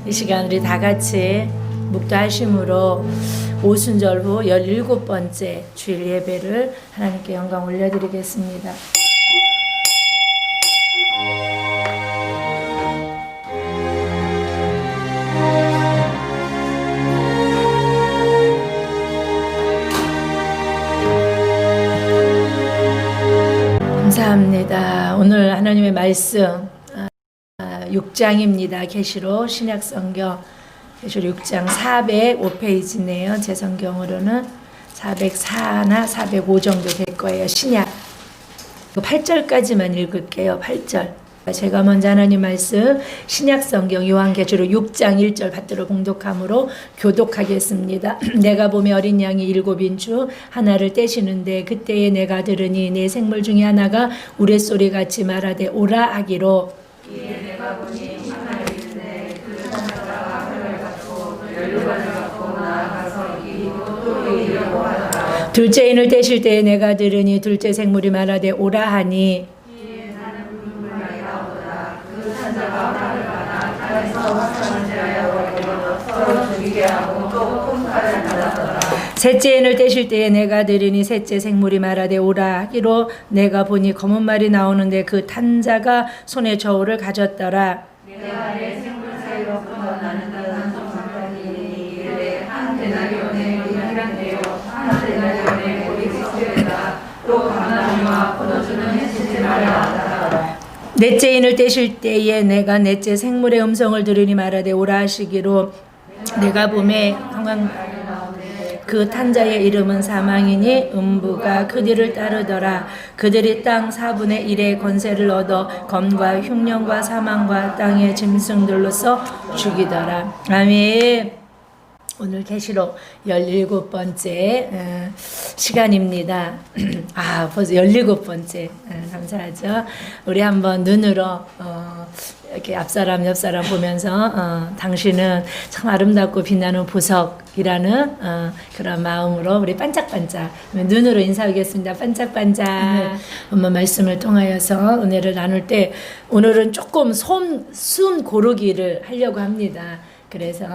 이 시간 우리 다 같이 묵도하심으로 오순절 후 17번째 주일 예배를 하나님께 영광 올려드리겠습니다. 감사합니다. 오늘 하나님의 말씀 6장입니다. 계시록 신약성경 계시록 6장 405페이지네요. 제 성경으로는 404나 405 정도 될 거예요. 신약 8절까지만 읽을게요. 8절. 제가 먼저 하나님 말씀 신약성경 요한계시록 6장 1절 받들어 공독함으로 교독하겠습니다. 내가 보며 어린 양이 7인 중 하나를 떼시는데 그때에 내가 들으니 내 생물 중에 하나가 우레소리같이 말하되 오라 하기로 이에 내가 보니 하나를 있는데 그 하나가 하늘을 갖고 연료관을 갖고 나아가서 이리고 또 이리고 하더라. 둘째 인을 떼실 때에 내가 들으니 둘째 생물이 말하되 오라 하니 이에 나는 물을 나오더라. 그 산자가 화를 받아 땅에서 화산을 제하여 버리고 서로 죽이게 하고 또 콩칼을 받았더라. 셋째 인을 떼실 때에 내가 들으니 셋째 생물이 말하되 오라 하기로 내가 보니 검은 말이 나오는데 그 탄자가 손에 저울을 가졌더라. 내가 내 생물 사이로 끊어나는 듯한 성상이니 이르되 한 데나리온의 우리한 데요 한 데나리온의 우리 식주에다 또 감나무와 포도주는 해치지 말라 하더라. 넷째 인을 떼실 때에 내가 넷째 생물의 음성을 들으니 말하되 오라 하시기로 내가 봄에 형광 그 탄자의 이름은 사망이니 음부가 그들을 따르더라. 그들이 땅 4분의 1의 권세를 얻어 검과 흉년과 사망과 땅의 짐승들로서 죽이더라. 아멘. 오늘 계시록 17번째 시간입니다. 벌써 17번째. 감사하죠. 우리 한번 눈으로 이렇게 앞사람 옆사람 보면서 당신은 참 아름답고 빛나는 보석이라는 그런 마음으로 우리 반짝반짝 눈으로 인사하겠습니다. 반짝반짝. 엄마 말씀을 통하여서 은혜를 나눌 때 오늘은 조금 숨 고르기를 하려고 합니다. 그래서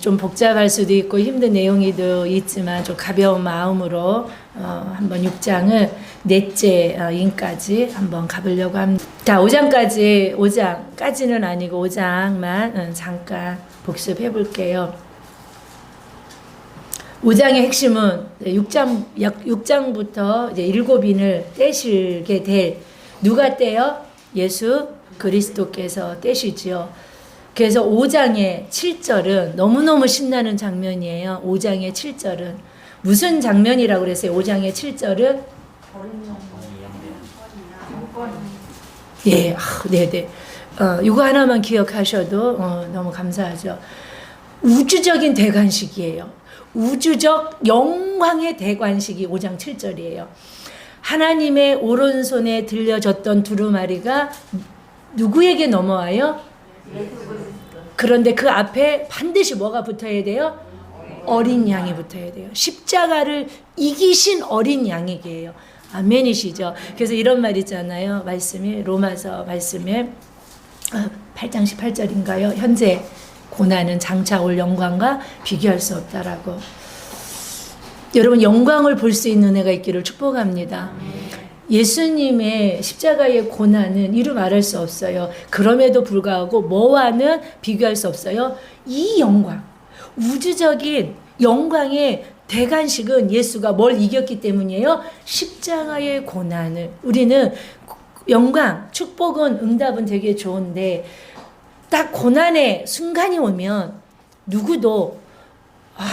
좀 복잡할 수도 있고 힘든 내용이도 있지만 좀 가벼운 마음으로 한번 6장을 넷째 인까지 한번 가보려고 합니다. 자, 5장까지는 아니고 5장만 잠깐 복습해 볼게요. 5장의 핵심은 6장부터 이제 7인을 떼시게 될 누가 떼요? 예수 그리스도께서 떼시지요. 그래서 5장의 7절은 너무너무 신나는 장면이에요. 5장의 7절은 무슨 장면이라고 그랬어요? 5장의 7절은 예, 네네. 이거 하나만 기억하셔도 너무 감사하죠. 우주적인 대관식이에요. 우주적 영광의 대관식이 5장 7절이에요. 하나님의 오른손에 들려졌던 두루마리가 누구에게 넘어와요? 그런데 그 앞에 반드시 뭐가 붙어야 돼요? 어린 양이 붙어야 돼요. 십자가를 이기신 어린 양이게요. 아멘이시죠. 그래서 이런 말 있잖아요. 말씀이 로마서 말씀에 8장 18절인가요? 현재 고난은 장차 올 영광과 비교할 수 없다라고. 여러분 영광을 볼 수 있는 은혜가 있기를 축복합니다. 예수님의 십자가의 고난은 이루 말할 수 없어요. 그럼에도 불구하고 뭐와는 비교할 수 없어요. 이 영광, 우주적인 영광의 대관식은 예수가 뭘 이겼기 때문이에요? 십자가의 고난을. 우리는 영광, 축복은 응답은 되게 좋은데 딱 고난의 순간이 오면 누구도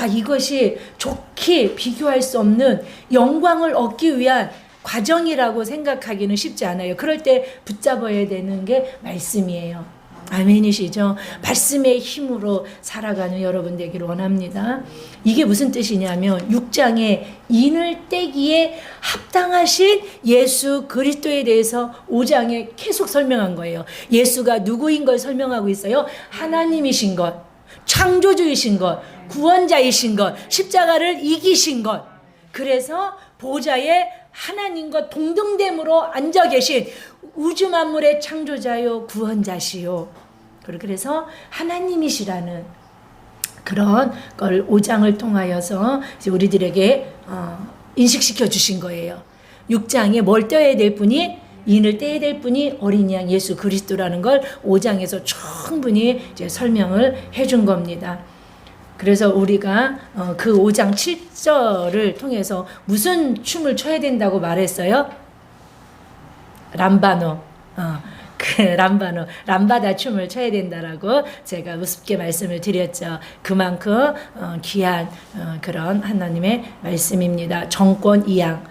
이것이 좋게 비교할 수 없는 영광을 얻기 위한 과정이라고 생각하기는 쉽지 않아요. 그럴 때 붙잡아야 되는 게 말씀이에요. 아멘이시죠? 말씀의 힘으로 살아가는 여러분 되기를 원합니다. 이게 무슨 뜻이냐면 6장에 인을 떼기에 합당하신 예수 그리스도에 대해서 5장에 계속 설명한 거예요. 예수가 누구인 걸 설명하고 있어요. 하나님이신 것, 창조주이신 것, 구원자이신 것, 십자가를 이기신 것. 그래서 보좌에 하나님과 동등됨으로 앉아 계신 우주 만물의 창조자요 구원자시요. 그래서 하나님이시라는 그런 걸 5장을 통하여서 이제 우리들에게 인식시켜 주신 거예요. 6장에 뭘 떼어야 될 분이, 인을 떼야 될 분이 어린 양 예수 그리스도라는 걸 5장에서 충분히 이제 설명을 해준 겁니다. 그래서 우리가 그 5장 7절을 통해서 무슨 춤을 춰야 된다고 말했어요? 람바노. 그 람바다 춤을 춰야 된다라고 제가 우습게 말씀을 드렸죠. 그만큼 귀한 그런 하나님의 말씀입니다. 정권 이양,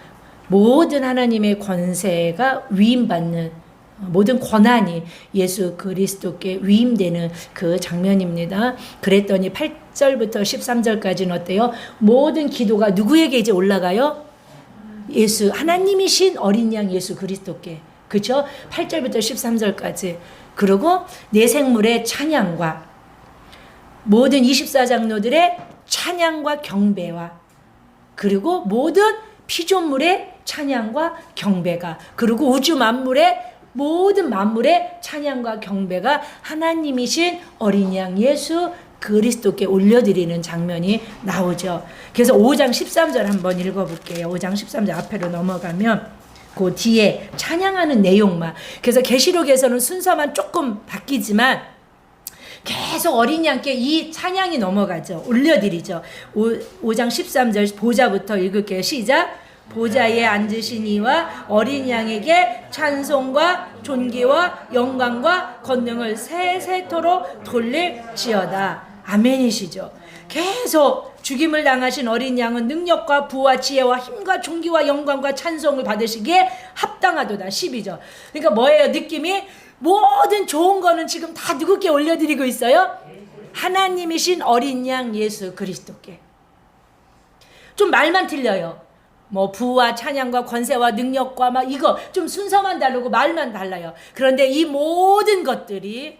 모든 하나님의 권세가 위임받는, 모든 권한이 예수 그리스도께 위임되는 그 장면입니다. 그랬더니 8절부터 13절까지는 어때요? 모든 기도가 누구에게 이제 올라가요? 예수, 하나님이신 어린 양 예수 그리스도께. 그렇죠? 8절부터 13절까지. 그리고 내 생물의 찬양과 모든 24장로들의 찬양과 경배와, 그리고 모든 피조물의 찬양과 경배가, 그리고 우주 만물의 모든 만물의 찬양과 경배가 하나님이신 어린 양 예수 그리스도께 올려드리는 장면이 나오죠. 그래서 5장 13절 한번 읽어볼게요. 5장 13절 앞으로 넘어가면 그 뒤에 찬양하는 내용만, 그래서 계시록에서는 순서만 조금 바뀌지만 계속 어린 양께 이 찬양이 넘어가죠. 올려드리죠. 5장 13절 보좌부터 읽을게요. 시작. 보좌에 앉으신 이와 어린 양에게 찬송과 존귀와 영광과 권능을 세세토록 돌릴지어다. 아멘이시죠. 계속 죽임을 당하신 어린 양은 능력과 부와 지혜와 힘과 존귀와 영광과 찬송을 받으시기에 합당하도다. 12절. 그러니까 뭐예요? 느낌이 모든 좋은 거는 지금 다 누구께 올려드리고 있어요? 하나님이신 어린 양 예수 그리스도께. 좀 말만 틀려요. 뭐 부와 찬양과 권세와 능력과 막 이거 좀 순서만 다르고 말만 달라요. 그런데 이 모든 것들이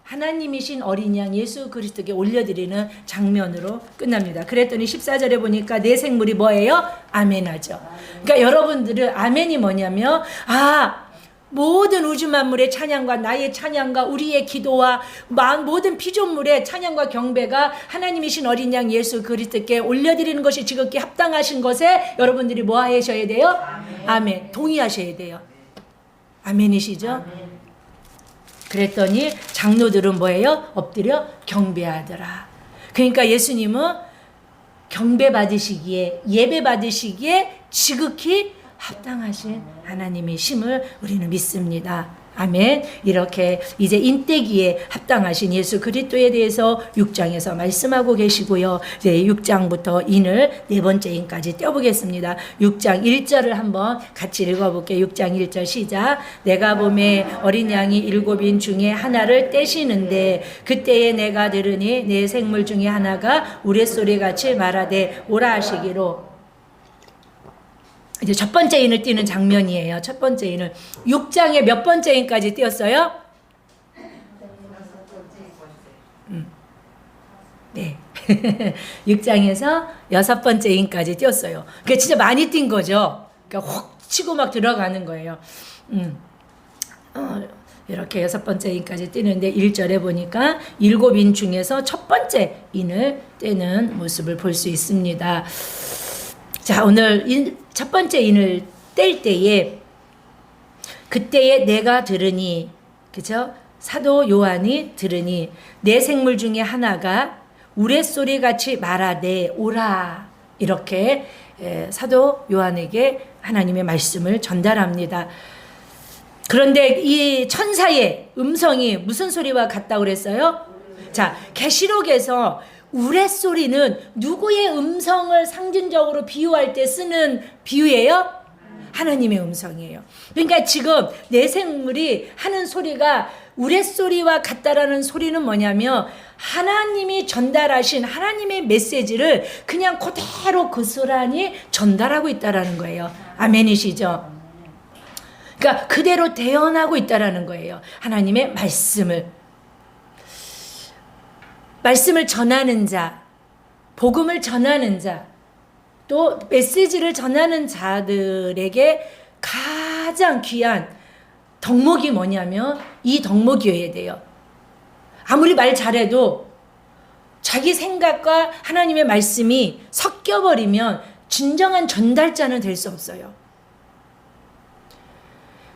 하나님이신 어린 양 예수 그리스도께 올려드리는 장면으로 끝납니다. 그랬더니 14절에 보니까 내 생물이 뭐예요? 아멘하죠. 그러니까 여러분들은 아멘이 뭐냐면, 모든 우주 만물의 찬양과 나의 찬양과 우리의 기도와 모든 피조물의 찬양과 경배가 하나님이신 어린 양 예수 그리스도께 올려드리는 것이 지극히 합당하신 것에 여러분들이 뭐 하셔야 돼요? 아멘. 동의하셔야 돼요. 아멘이시죠? 아멘. 그랬더니 장로들은 뭐예요? 엎드려 경배하더라. 그러니까 예수님은 경배 받으시기에, 예배 받으시기에 지극히 합당하신 하나님이심을 우리는 믿습니다. 아멘. 이렇게 이제 인때기에 합당하신 예수 그리스도에 대해서 6장에서 말씀하고 계시고요. 이제 6장부터 인을 네 번째 인까지 떼어보겠습니다. 6장 1절을 한번 같이 읽어볼게요. 6장 1절 시작. 내가 보매 어린 양이 7인 중에 하나를 떼시는데 그때에 내가 들으니 내 생물 중에 하나가 우레소리같이 말하되 오라 하시기로. 이제 첫 번째 인을 띄는 장면이에요. 첫 번째 인을 6장에 몇 번째 인까지 띄었어요? 네. 6장에서 6번째 인까지 띄었어요. 그게 진짜 많이 띈 거죠. 그러니까 혹 치고 막 들어가는 거예요. 이렇게 6번째 인까지 띄는데 1절에 보니까 7인 중에서 첫 번째 인을 떼는 모습을 볼 수 있습니다. 자, 오늘 첫 번째 인을 뗄 때에 그때에 내가 들으니, 그죠? 사도 요한이 들으니 내 생물 중에 하나가 우레소리 같이 말하되 오라. 이렇게 사도 요한에게 하나님의 말씀을 전달합니다. 그런데 이 천사의 음성이 무슨 소리와 같다고 그랬어요? 자, 계시록에서 우레소리는 누구의 음성을 상징적으로 비유할 때 쓰는 비유예요? 하나님의 음성이에요. 그러니까 지금 내 생물이 하는 소리가 우레소리와 같다라는 소리는 뭐냐면 하나님이 전달하신 하나님의 메시지를 그냥 그대로 고스란히 전달하고 있다라는 거예요. 아멘이시죠? 그러니까 그대로 대언하고 있다라는 거예요. 하나님의 말씀을 전하는 자, 복음을 전하는 자, 또 메시지를 전하는 자들에게 가장 귀한 덕목이 뭐냐면 이 덕목이어야 돼요. 아무리 말 잘해도 자기 생각과 하나님의 말씀이 섞여버리면 진정한 전달자는 될 수 없어요.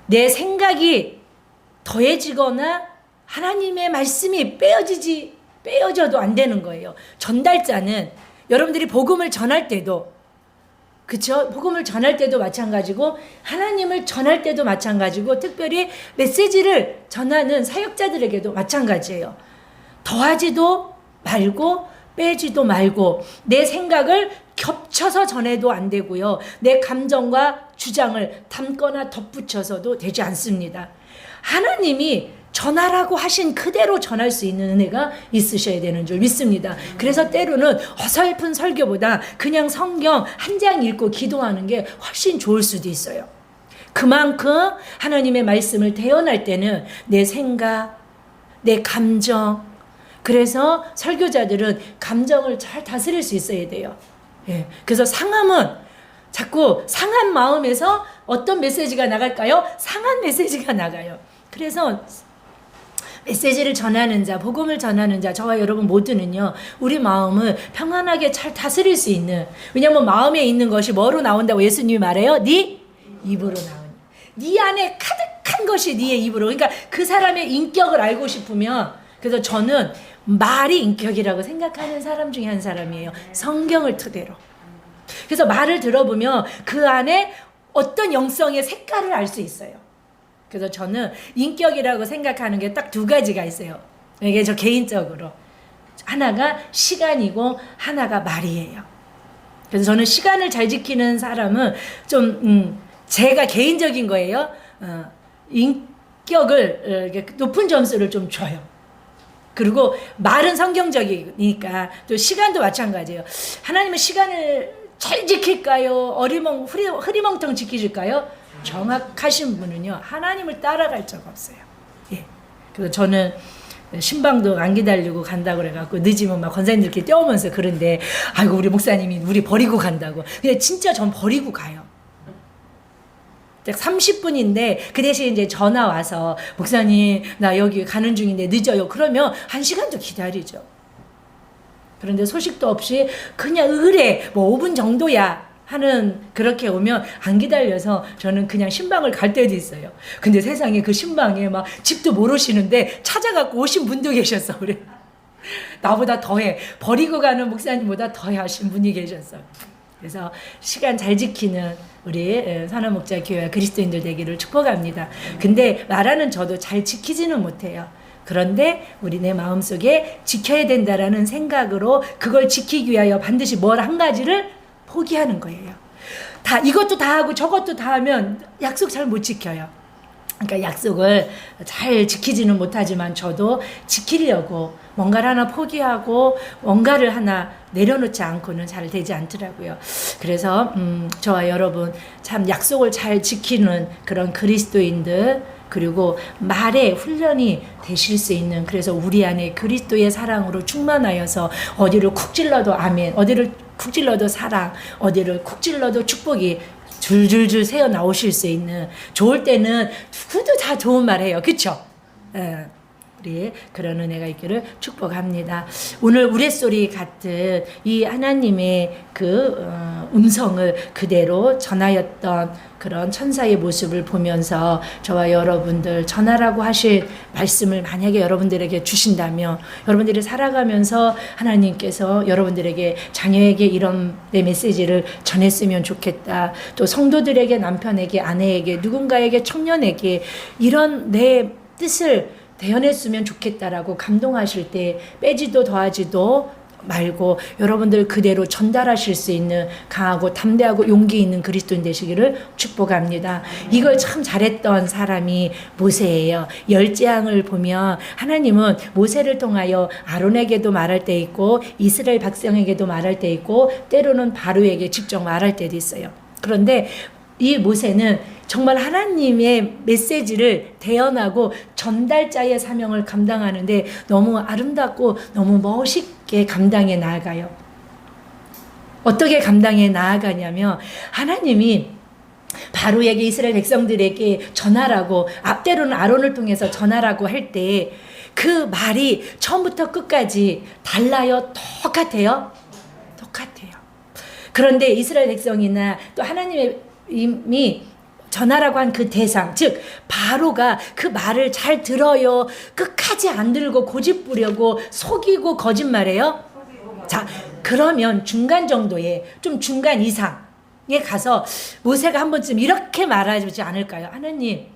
내 생각이 더해지거나 하나님의 말씀이 빼어져도 안 되는 거예요. 전달자는 여러분들이 복음을 전할 때도, 그쵸? 복음을 전할 때도 마찬가지고 하나님을 전할 때도 마찬가지고 특별히 메시지를 전하는 사역자들에게도 마찬가지예요. 더하지도 말고 빼지도 말고 내 생각을 겹쳐서 전해도 안 되고요. 내 감정과 주장을 담거나 덧붙여서도 되지 않습니다. 하나님이 전하라고 하신 그대로 전할 수 있는 은혜가 있으셔야 되는 줄 믿습니다. 그래서 때로는 어설픈 설교보다 그냥 성경 한 장 읽고 기도하는 게 훨씬 좋을 수도 있어요. 그만큼 하나님의 말씀을 대언할 때는 내 생각, 내 감정, 그래서 설교자들은 감정을 잘 다스릴 수 있어야 돼요. 예. 그래서 상함은 자꾸 상한 마음에서 어떤 메시지가 나갈까요? 상한 메시지가 나가요. 그래서 메시지를 전하는 자, 복음을 전하는 자, 저와 여러분 모두는요, 우리 마음을 평안하게 잘 다스릴 수 있는, 왜냐하면 마음에 있는 것이 뭐로 나온다고 예수님이 말해요? 네 입으로 나오니. 네 안에 가득한 것이 네 입으로. 그러니까 그 사람의 인격을 알고 싶으면, 그래서 저는 말이 인격이라고 생각하는 사람 중에 한 사람이에요. 성경을 토대로. 그래서 말을 들어보면 그 안에 어떤 영성의 색깔을 알 수 있어요. 그래서 저는 인격이라고 생각하는 게 딱 두 가지가 있어요. 이게 저 개인적으로. 하나가 시간이고 하나가 말이에요. 그래서 저는 시간을 잘 지키는 사람은 좀 제가 개인적인 거예요. 인격을 높은 점수를 좀 줘요. 그리고 말은 성경적이니까 또 시간도 마찬가지예요. 하나님은 시간을 잘 지킬까요? 흐리멍텅 지키실까요? 정확하신 분은요, 하나님을 따라갈 적 없어요. 예. 그래서 저는 신방도 안 기다리고 간다고 그래갖고 늦으면 막 권사님들끼리 뛰어오면서 그런데, 아이고, 우리 목사님이 우리 버리고 간다고. 근데 진짜 전 버리고 가요. 30분인데 그 대신 이제 전화 와서 목사님 나 여기 가는 중인데 늦어요. 그러면 1시간도 기다리죠. 그런데 소식도 없이 그냥 의뢰 뭐 5분 정도야 하는 그렇게 오면 안 기다려서 저는 그냥 신방을 갈 때도 있어요. 근데 세상에 그 신방에 막 집도 모르시는데 찾아갖고 오신 분도 계셨어. 그래. 나보다 더해. 버리고 가는 목사님보다 더해 하신 분이 계셨어. 그래서 시간 잘 지키는 우리 산업목자교회 그리스도인들 되기를 축복합니다. 근데 말하는 저도 잘 지키지는 못해요. 그런데 우리 내 마음속에 지켜야 된다라는 생각으로 그걸 지키기 위하여 반드시 뭘 한 가지를 포기하는 거예요. 다 이것도 다 하고 저것도 다 하면 약속 잘 못 지켜요. 그러니까 약속을 잘 지키지는 못하지만 저도 지키려고 뭔가를 하나 포기하고 뭔가를 하나 내려놓지 않고는 잘 되지 않더라고요. 그래서 저와 여러분 참 약속을 잘 지키는 그런 그리스도인들, 그리고 말의 훈련이 되실 수 있는, 그래서 우리 안에 그리스도의 사랑으로 충만하여서 어디를 쿡 찔러도 아멘, 어디를 쿡 찔러도 사랑, 어디를 쿡 찔러도 축복이 줄줄줄 새어 나오실 수 있는, 좋을 때는 누구도 다 좋은 말 해요. 그쵸? 예. 우리 그런 은혜가 있기를 축복합니다. 오늘 우레소리 같은 이 하나님의 그 음성을 그대로 전하였던 그런 천사의 모습을 보면서 저와 여러분들 전하라고 하신 말씀을 만약에 여러분들에게 주신다면, 여러분들이 살아가면서 하나님께서 여러분들에게 자녀에게 이런 내 메시지를 전했으면 좋겠다, 또 성도들에게, 남편에게, 아내에게, 누군가에게, 청년에게 이런 내 뜻을 대연했으면 좋겠다라고 감동하실 때 빼지도 더하지도 말고 여러분들 그대로 전달하실 수 있는 강하고 담대하고 용기 있는 그리스도인 되시기를 축복합니다. 이걸 참 잘했던 사람이 모세예요. 열재앙을 보면 하나님은 모세를 통하여 아론에게도 말할 때 있고 이스라엘 백성에게도 말할 때 있고 때로는 바로에게 직접 말할 때도 있어요. 그런데 이 모세는 정말 하나님의 메시지를 대언하고 전달자의 사명을 감당하는데 너무 아름답고 너무 멋있게 감당해 나아가요. 어떻게 감당해 나아가냐면 하나님이 바로에게 이스라엘 백성들에게 전하라고, 앞때로는 아론을 통해서 전하라고 할 때 그 말이 처음부터 끝까지 달라요? 똑같아요? 똑같아요. 그런데 이스라엘 백성이나 또 하나님의 이미 전하라고 한 그 대상, 즉 바로가 그 말을 잘 들어요? 끝까지 안 들고 고집 부려고 속이고 거짓말해요? 자, 그러면 중간 정도의, 좀 중간 이상에 가서 모세가 한 번쯤 이렇게 말하지 않을까요? 하나님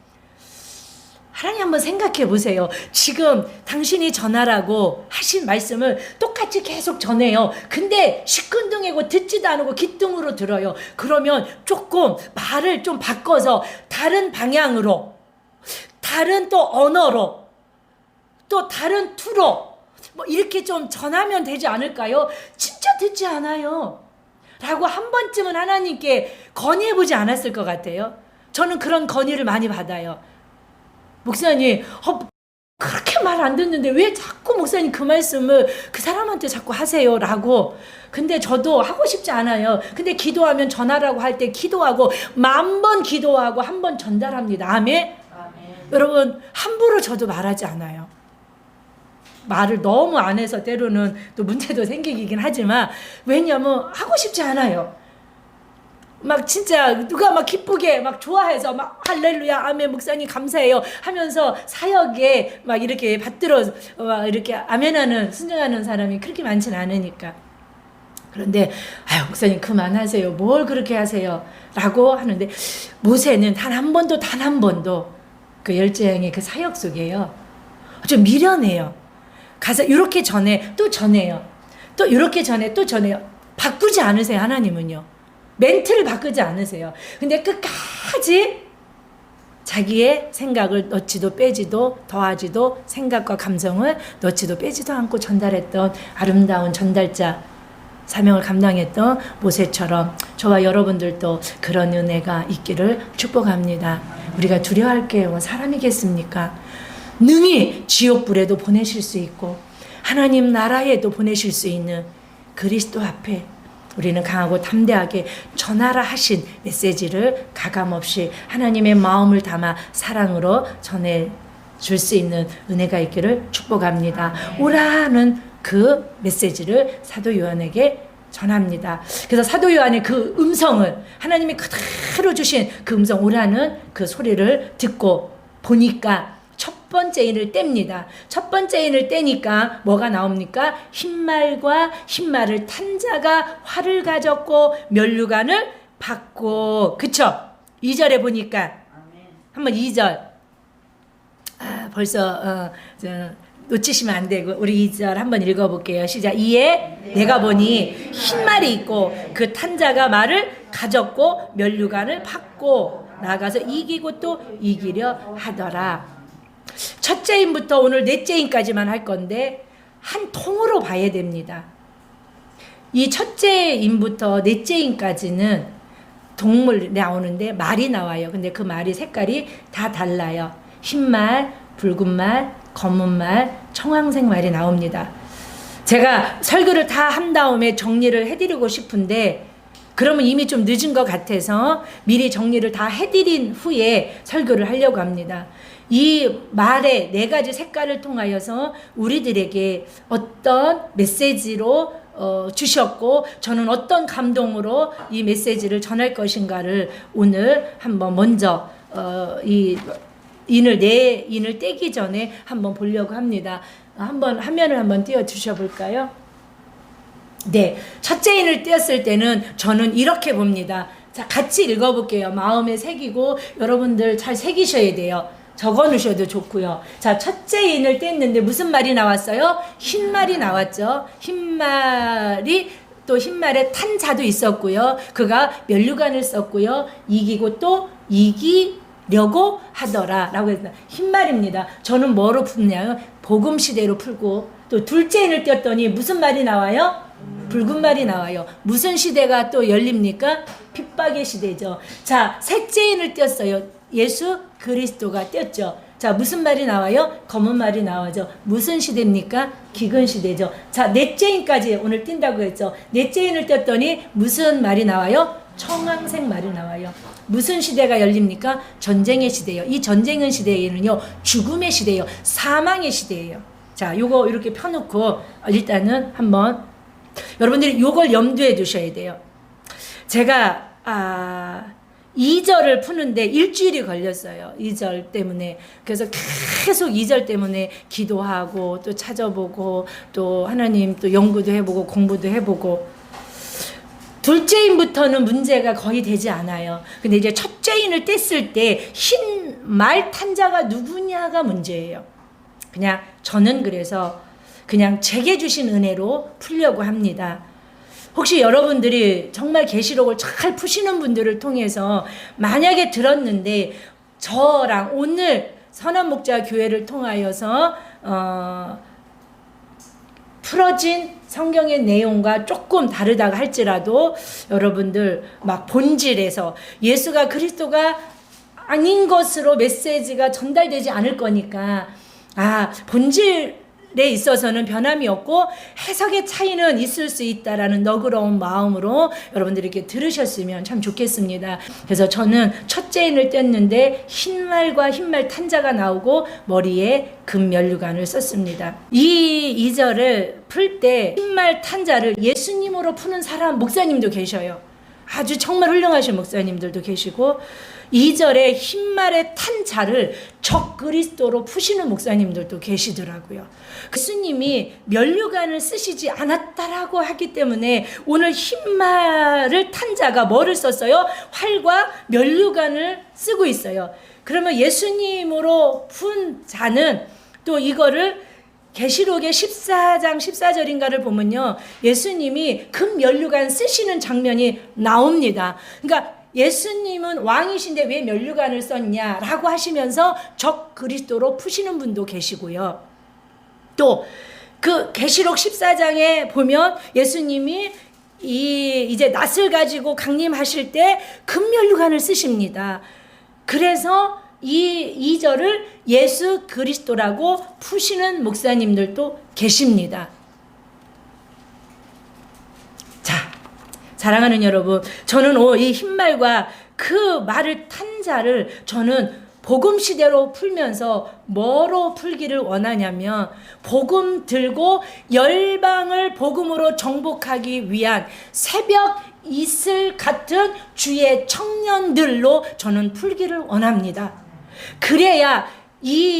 한번 생각해 보세요. 지금 당신이 전하라고 하신 말씀을 똑같이 계속 전해요. 근데 시큰둥이고 듣지도 않고 귓등으로 들어요. 그러면 조금 말을 좀 바꿔서 다른 방향으로, 다른 또 언어로, 또 다른 투로 뭐 이렇게 좀 전하면 되지 않을까요? 진짜 듣지 않아요. 라고 한 번쯤은 하나님께 건의해 보지 않았을 것 같아요. 저는 그런 건의를 많이 받아요. 목사님, 그렇게 말 안 듣는데 왜 자꾸 목사님 그 말씀을 그 사람한테 자꾸 하세요? 라고. 근데 저도 하고 싶지 않아요. 근데 기도하면 전하라고 할 때 기도하고 10,000번 기도하고 한 번 전달합니다. 아멘? 여러분, 함부로 저도 말하지 않아요. 말을 너무 안 해서 때로는 또 문제도 생기긴 하지만, 왜냐면 하고 싶지 않아요. 막 진짜 누가 막 기쁘게 막 좋아해서 막 할렐루야 아멘 목사님 감사해요 하면서 사역에 막 이렇게 받들어 막 이렇게 아멘하는 순종하는 사람이 그렇게 많지는 않으니까. 그런데 아유 목사님 그만하세요, 뭘 그렇게 하세요 라고 하는데, 모세는 단 한 번도 그 열재앙의 그 사역 속에요 좀 미련해요. 가서 이렇게 전해 또 전해요, 또 이렇게 전해 또 전해요. 바꾸지 않으세요. 하나님은요 멘트를 바꾸지 않으세요. 근데 끝까지 자기의 생각을 넣지도 빼지도 더하지도, 생각과 감성을 넣지도 빼지도 않고 전달했던 아름다운 전달자 사명을 감당했던 모세처럼 저와 여러분들도 그런 은혜가 있기를 축복합니다. 우리가 두려워할 게 뭐 사람이겠습니까? 능히 지옥불에도 보내실 수 있고 하나님 나라에도 보내실 수 있는 그리스도 앞에 우리는 강하고 담대하게 전하라 하신 메시지를 가감없이 하나님의 마음을 담아 사랑으로 전해줄 수 있는 은혜가 있기를 축복합니다. 오라는 그 메시지를 사도 요한에게 전합니다. 그래서 사도 요한의 그 음성을, 하나님이 그대로 주신 그 음성, 오라는 그 소리를 듣고 보니까 첫 번째 인을 뗍니다. 첫 번째 인을 떼니까 뭐가 나옵니까? 흰말과 흰말을 탄 자가 활을 가졌고 면류관을 받고. 그쵸? 2절에 보니까 한번 2절 벌써 놓치시면 안 되고 우리 2절 한번 읽어볼게요. 시작. 이에 내가 보니 흰말이 있고 그 탄 자가 말을 가졌고 면류관을 받고 나가서 이기고 또 이기려 하더라. 첫째 인부터 오늘 넷째 인까지만 할 건데 한 통으로 봐야 됩니다. 이 첫째 인부터 넷째 인까지는 동물 나오는데 말이 나와요. 근데 그 말이 색깔이 다 달라요. 흰말, 붉은말, 검은말, 청황색말이 나옵니다. 제가 설교를 다 한 다음에 정리를 해드리고 싶은데 그러면 이미 좀 늦은 것 같아서 미리 정리를 다 해드린 후에 설교를 하려고 합니다. 이 말의 4가지 색깔을 통하여서 우리들에게 어떤 메시지로 주셨고 저는 어떤 감동으로 이 메시지를 전할 것인가를 오늘 한번 먼저 이 인을 떼기 전에 한번 보려고 합니다. 한번 화면을 한번 띄워 주셔 볼까요? 네, 첫째 인을 띄었을 때는 저는 이렇게 봅니다. 자, 같이 읽어볼게요. 마음에 새기고 여러분들 잘 새기셔야 돼요. 적어 놓으셔도 좋고요. 자, 첫째 인을 뗐는데 무슨 말이 나왔어요? 흰말이 나왔죠. 흰말이 또 흰말에 탄 자도 있었고요. 그가 면류관을 썼고요. 이기고 또 이기려고 하더라 라고 했습니다. 흰말입니다. 저는 뭐로 푸냐요? 복음 시대로 풀고 또 둘째 인을 띄었더니 무슨 말이 나와요? 붉은 말이 나와요. 무슨 시대가 또 열립니까? 핍박의 시대죠. 자, 셋째 인을 띄었어요. 예수 그리스도가 띄었죠. 자, 무슨 말이 나와요? 검은 말이 나와죠. 무슨 시대입니까? 기근 시대죠. 자, 넷째 인까지 오늘 띈다고 했죠. 넷째 인을 띄었더니 무슨 말이 나와요? 청황색 말이 나와요. 무슨 시대가 열립니까? 전쟁의 시대예요. 이 전쟁의 시대에는요, 죽음의 시대예요. 사망의 시대예요. 자, 요거 이렇게 펴놓고 일단은 한번 여러분들이 요걸 염두에 두셔야 돼요. 제가 2절을 푸는데 일주일이 걸렸어요. 2절 때문에. 그래서 계속 2절 때문에 기도하고 또 찾아보고 또 하나님 또 연구도 해보고 공부도 해보고, 둘째인부터는 문제가 거의 되지 않아요. 근데 이제 첫째인을 뗐을 때 흰 말 탄 자가 누구냐가 문제예요. 그냥 저는 그래서 그냥 제게 주신 은혜로 풀려고 합니다. 혹시 여러분들이 정말 계시록을 잘 푸시는 분들을 통해서 만약에 들었는데 저랑 오늘 선한 목자 교회를 통하여서 풀어진 성경의 내용과 조금 다르다고 할지라도 여러분들 막 본질에서 예수가 그리스도가 아닌 것으로 메시지가 전달되지 않을 거니까 본질에 있어서는 변함이 없고 해석의 차이는 있을 수 있다라는 너그러운 마음으로 여러분들이 이렇게 들으셨으면 참 좋겠습니다. 그래서 저는 첫째인을 뗐는데 흰말과 흰말 탄자가 나오고 머리에 금면류관을 썼습니다. 이 2절을 풀 때 흰말 탄자를 예수님으로 푸는 사람 목사님도 계셔요. 아주 정말 훌륭하신 목사님들도 계시고, 2절에 흰말의 탄자를 적그리스도로 푸시는 목사님들도 계시더라고요. 예수님이 면류관을 쓰시지 않았다라고 하기 때문에 오늘 흰말을 탄자가 뭐를 썼어요? 활과 면류관을 쓰고 있어요. 그러면 예수님으로 푼 자는 또 이거를 계시록의 14장 14절인가를 보면요, 예수님이 금면류관 쓰시는 장면이 나옵니다. 그러니까 예수님은 왕이신데 왜 면류관을 썼냐라고 하시면서 적 그리스도로 푸시는 분도 계시고요. 또 그 계시록 14장에 보면 예수님이 이제 낫을 가지고 강림하실 때 금면류관을 쓰십니다. 그래서 이 2절을 예수 그리스도라고 푸시는 목사님들도 계십니다. 자, 사랑하는 여러분, 저는 이 흰말과 그 말을 탄 자를 저는 복음 시대로 풀면서 뭐로 풀기를 원하냐면, 복음 들고 열방을 복음으로 정복하기 위한 새벽 이슬 같은 주의 청년들로 저는 풀기를 원합니다. 그래야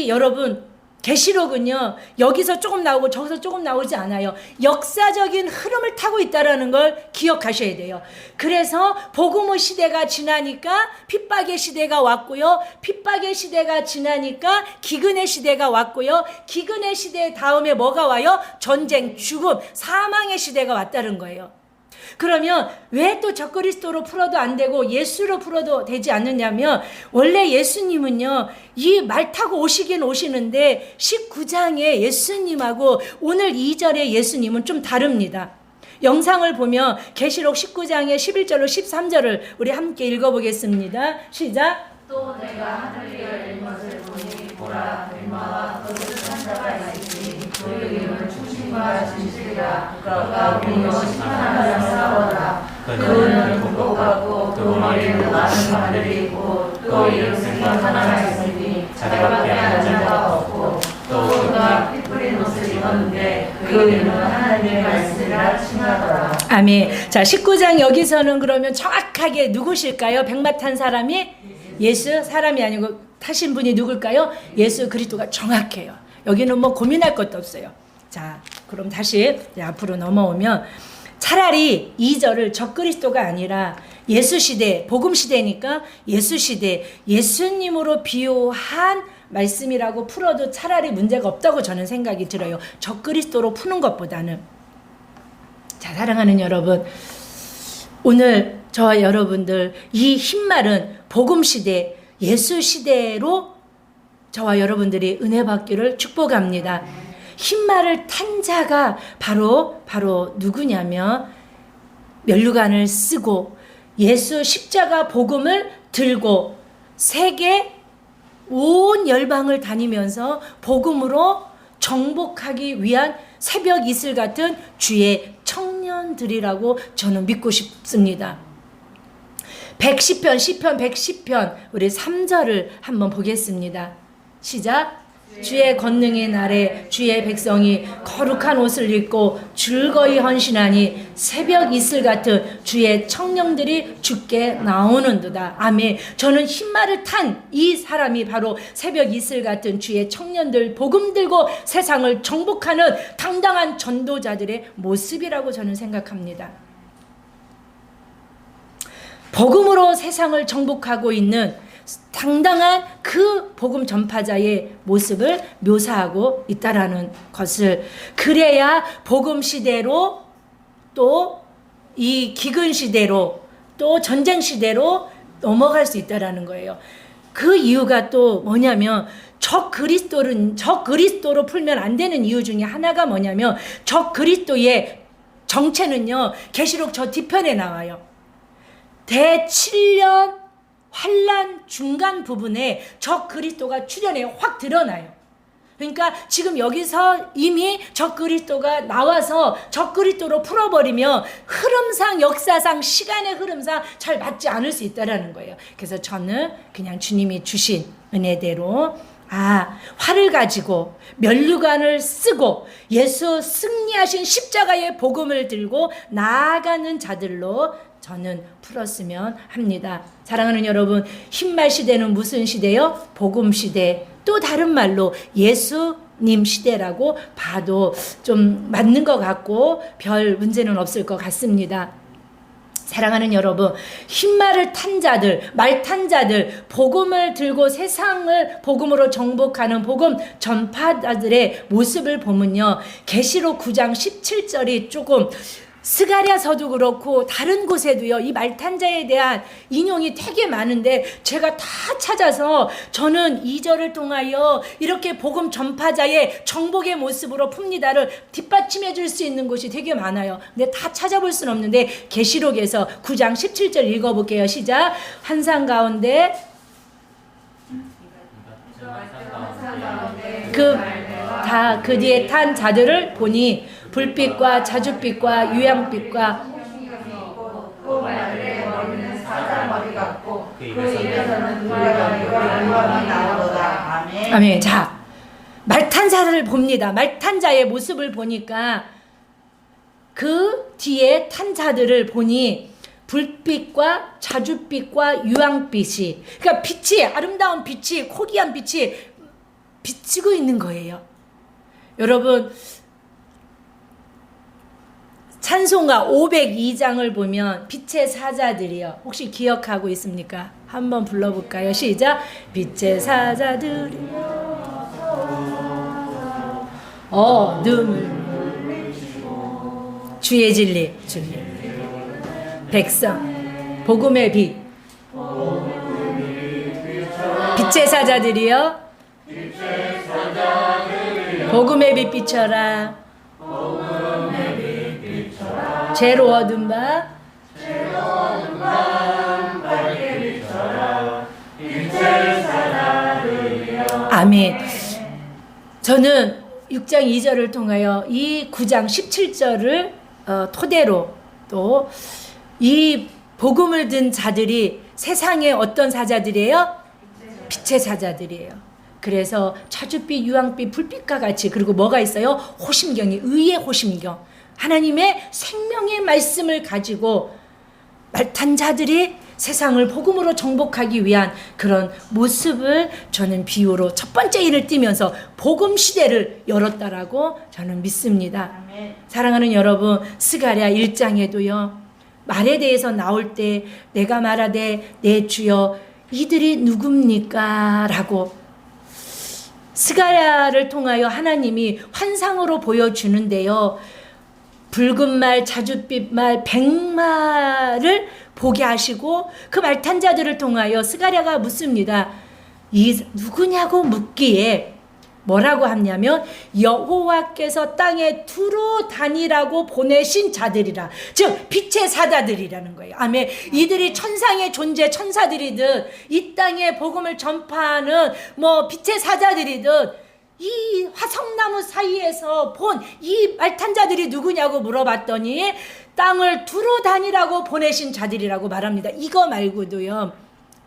여러분 계시록은요, 여기서 조금 나오고 저기서 조금 나오지 않아요. 역사적인 흐름을 타고 있다는 걸 기억하셔야 돼요. 그래서 복음의 시대가 지나니까 핍박의 시대가 왔고요. 핍박의 시대가 지나니까 기근의 시대가 왔고요. 기근의 시대 다음에 뭐가 와요? 전쟁, 죽음, 사망의 시대가 왔다는 거예요. 그러면 왜 또 적그리스도로 풀어도 안 되고 예수로 풀어도 되지 않느냐면, 원래 예수님은요, 이 말 타고 오시긴 오시는데 19장에 예수님하고 오늘 2절의 예수님은 좀 다릅니다. 영상을 보면 계시록 19장의 11절로 13절을 우리 함께 읽어보겠습니다. 시작. 또 내가 하늘이 열린 것을 보니 보라, 백마와 거룩한 자가 있으니 그 이름은 충신과 진실이라. 그가 공의로 심판하며 싸워라. 그는 공복하고 그 머리에는 많은 관들이 있고 또 이름생과 하나가 있으니 자기밖에 아는 자가 없고, 또 그가 피 뿌린 옷을 입었는데 그 이름은 하나님의 말씀이라 칭하더라. 아멘. 자, 19장 여기서는 그러면 정확하게 누구실까요? 백마 탄 사람이 예수, 사람이 아니고 타신 분이 누굴까요? 예수 그리스도가 정확해요. 여기는 뭐 고민할 것도 없어요. 자, 그럼 다시 앞으로 넘어오면, 차라리 2절을 적그리스도가 아니라 예수 시대, 복음 시대니까 예수 시대, 예수님으로 비유한 말씀이라고 풀어도 차라리 문제가 없다고 저는 생각이 들어요. 적그리스도로 푸는 것보다는. 자, 사랑하는 여러분, 오늘 저와 여러분들 이 흰말은 복음 시대, 예수 시대로 저와 여러분들이 은혜 받기를 축복합니다. 흰말을 탄 자가 바로 누구냐면, 면류관을 쓰고 예수 십자가 복음을 들고 세계 온 열방을 다니면서 복음으로 정복하기 위한 새벽 이슬 같은 주의 청년들이라고 저는 믿고 싶습니다. 110편 시편 110편 우리 3절을 한번 보겠습니다. 시작. 주의 권능의 날에 주의 백성이 거룩한 옷을 입고 즐거이 헌신하니 새벽 이슬 같은 주의 청령들이 주께 나오는도다. 아멘. 저는 흰말을 탄 이 사람이 바로 새벽 이슬 같은 주의 청년들, 복음 들고 세상을 정복하는 당당한 전도자들의 모습이라고 저는 생각합니다. 복음으로 세상을 정복하고 있는 당당한 그 복음 전파자의 모습을 묘사하고 있다라는 것을, 그래야 복음 시대로 또 이 기근 시대로 또 전쟁 시대로 넘어갈 수 있다라는 거예요. 그 이유가 또 뭐냐면 적 그리스도로 풀면 안 되는 이유 중에 하나가 뭐냐면 적 그리스도의 정체는요, 계시록 저 뒤편에 나와요. 대7년 환란 중간 부분에 적 그리스도가 출현해 확 드러나요. 그러니까 지금 여기서 이미 적 그리스도가 나와서 적 그리스도로 풀어버리면 흐름상, 역사상, 시간의 흐름상 잘 맞지 않을 수 있다라는 거예요. 그래서 저는 그냥 주님이 주신 은혜대로 활을 가지고 면류관을 쓰고 예수 승리하신 십자가의 복음을 들고 나아가는 자들로 저는 풀었으면 합니다. 사랑하는 여러분, 흰말 시대는 무슨 시대요? 복음 시대, 또 다른 말로 예수님 시대라고 봐도 좀 맞는 것 같고 별 문제는 없을 것 같습니다. 사랑하는 여러분, 흰말을 탄 자들, 말 탄 자들, 복음을 들고 세상을 복음으로 정복하는 복음 전파자들의 모습을 보면요, 계시록 9장 17절이 조금 스가랴서도 그렇고 다른 곳에도요, 이 말탄자에 대한 인용이 되게 많은데 제가 다 찾아서 저는 2절을 통하여 이렇게 복음 전파자의 정복의 모습으로 풉니다를 뒷받침해 줄 수 있는 곳이 되게 많아요. 근데 다 찾아볼 수는 없는데 계시록에서 9장 17절 읽어볼게요. 시작. 환상 가운데 그 뒤에 탄 자들을 보니 불빛과 자줏빛과 유향빛과 아멘. 자, 말탄자를 봅니다. 말탄자의 모습을 보니까 그 뒤에 탄 자들을 보니 불빛과 자줏빛과 유향빛이, 그러니까 빛이, 아름다운 빛이, 코기한 빛이 비치고 있는 거예요. 여러분, 찬송가 502장을 보면 빛의 사자들이요, 혹시 기억하고 있습니까? 한번 불러볼까요? 시작. 빛의 사자들이요 어둠을 주의 진리 백성 복음의 빛 빛의 사자들이요 복음의 빛 비춰라. 죄로 얻은 바 밝게 비춰라. 빛의 사자들이여. 아멘. 저는 6장 2절을 통하여 이 9장 17절을 토대로 또 이 복음을 든 자들이 세상에 어떤 사자들이에요? 빛의 사자들이에요. 그래서 자줏빛, 유황빛, 불빛과 같이, 그리고 뭐가 있어요? 호심경이, 의의 호심경, 하나님의 생명의 말씀을 가지고 말탄 자들이 세상을 복음으로 정복하기 위한 그런 모습을 저는 비유로 첫 번째 일을 띄면서 복음 시대를 열었다라고 저는 믿습니다. 아멘. 사랑하는 여러분, 스가랴 1장에도요 말에 대해서 나올 때 내가 말하되 내 주여 이들이 누굽니까? 라고 스가랴를 통하여 하나님이 환상으로 보여주는데요, 붉은 말, 자줏빛 말, 백말을 보게 하시고 그 말탄 자들을 통하여 스가랴가 묻습니다. 이 누구냐고 묻기에 뭐라고 하냐면 여호와께서 땅에 두루 다니라고 보내신 자들이라, 즉 빛의 사자들이라는 거예요. 아멘. 이들이 천상의 존재, 천사들이든 이 땅에 복음을 전파하는 빛의 사자들이든 이 화성나무 사이에서 본 이 말탄 자들이 누구냐고 물어봤더니 땅을 두루 다니라고 보내신 자들이라고 말합니다. 이거 말고도요,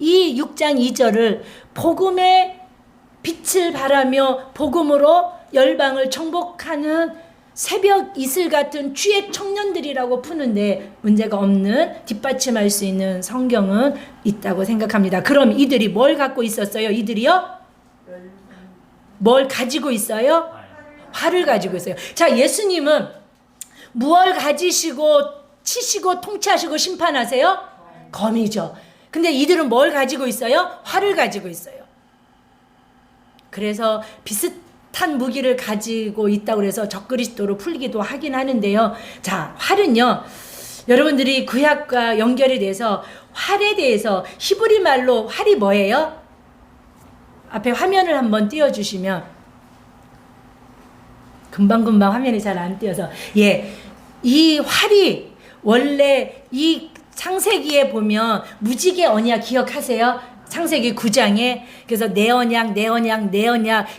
이 6장 2절을 복음의 빛을 발하며 복음으로 열방을 정복하는 새벽 이슬 같은 주의 청년들이라고 푸는데 문제가 없는, 뒷받침할 수 있는 성경은 있다고 생각합니다. 그럼 이들이 뭘 갖고 있었어요? 이들이요? 뭘 가지고 있어요? 활을 가지고 있어요. 자, 예수님은 무엇을 가지시고 치시고 통치하시고 심판하세요? 검이죠. 근데 이들은 뭘 가지고 있어요? 활을 가지고 있어요. 그래서 비슷한 무기를 가지고 있다고 해서 적그리스도로 풀기도 하긴 하는데요. 자, 활은요, 여러분들이 구약과 연결이 돼서 활에 대해서 히브리 말로 활이 뭐예요? 앞에 화면을 한번 띄워주시면, 금방금방 화면이 잘 안 띄어서, 예, 이 활이 원래 이 창세기에 보면 무지개 언약 기억하세요? 창세기 9장에 그래서 내 언약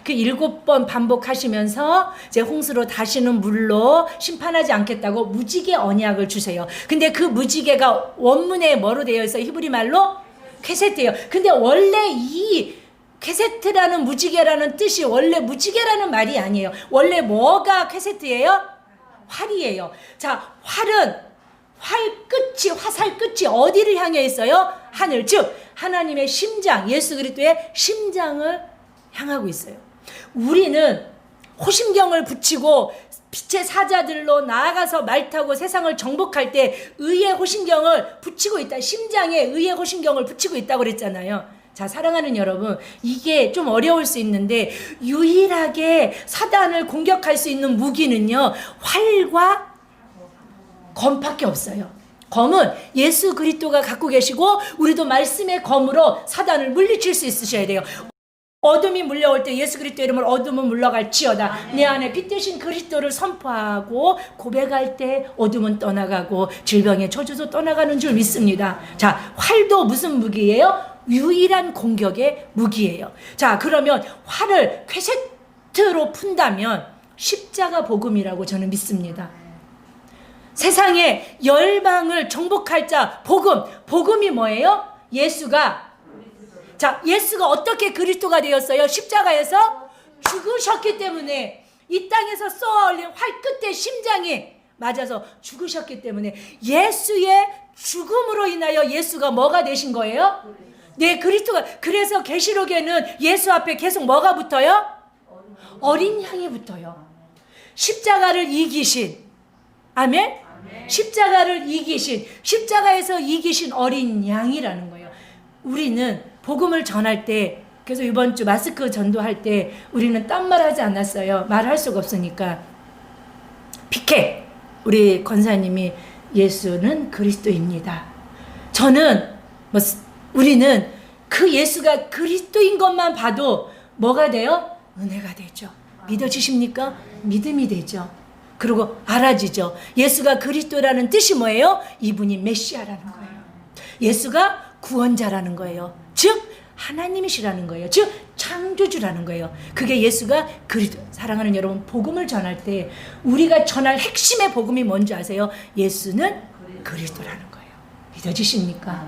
그 7번 반복하시면서 이제 홍수로 다시는 물로 심판하지 않겠다고 무지개 언약을 주세요. 근데 그 무지개가 원문에 뭐로 되어 있어요? 히브리 말로 쾌세트예요. 근데 원래 이 쾌세트라는 무지개라는 뜻이 원래 무지개라는 말이 아니에요. 원래 뭐가 쾌세트예요? 활이에요. 자, 활은 화살 끝이 어디를 향해 있어요? 하늘, 즉 하나님의 심장, 예수 그리스도의 심장을 향하고 있어요. 우리는 호심경을 붙이고 빛의 사자들로 나아가서 말 타고 세상을 정복할 때 의의 호심경을 붙이고 있다. 심장에 의의 호심경을 붙이고 있다고 그랬잖아요. 자, 사랑하는 여러분, 이게 좀 어려울 수 있는데 유일하게 사단을 공격할 수 있는 무기는요, 활과 검밖에 없어요. 검은 예수 그리스도가 갖고 계시고 우리도 말씀의 검으로 사단을 물리칠 수 있으셔야 돼요. 어둠이 물려올 때 예수 그리스도 이름으로 어둠은 물러갈지어다. 내 안에 빛 대신 그리스도를 선포하고 고백할 때 어둠은 떠나가고 질병의 저주도 떠나가는 줄 믿습니다. 자, 활도 무슨 무기예요? 유일한 공격의 무기예요. 자, 그러면 활을 쾌세트로 푼다면 십자가 복음이라고 저는 믿습니다. 세상에 열방을 정복할 자 복음이 뭐예요? 예수가 어떻게 그리스도가 되었어요? 십자가에서 죽으셨기 때문에, 이 땅에서 쏘아 올린 활 끝에 심장이 맞아서 죽으셨기 때문에 예수의 죽음으로 인하여 예수가 뭐가 되신 거예요? 네, 그리스도가. 그래서 계시록에는 예수 앞에 계속 뭐가 붙어요? 어린 양이 붙어요. 십자가를 이기신, 아멘? 십자가를 이기신, 십자가에서 이기신 어린 양이라는 거예요. 우리는 복음을 전할 때, 그래서 이번 주 마스크 전도할 때 우리는 딴말 하지 않았어요. 말할 수가 없으니까. 피켓, 우리 권사님이 예수는 그리스도입니다. 우리는 그 예수가 그리스도인 것만 봐도 뭐가 돼요? 은혜가 되죠. 믿어지십니까? 믿음이 되죠. 그리고 알아지죠. 예수가 그리스도라는 뜻이 뭐예요? 이분이 메시아라는 거예요. 예수가 구원자라는 거예요. 즉 하나님이시라는 거예요. 즉 창조주라는 거예요. 그게 예수가 그리스도. 사랑하는 여러분, 복음을 전할 때 우리가 전할 핵심의 복음이 뭔지 아세요? 예수는 그리스도라는 거예요. 믿어지십니까?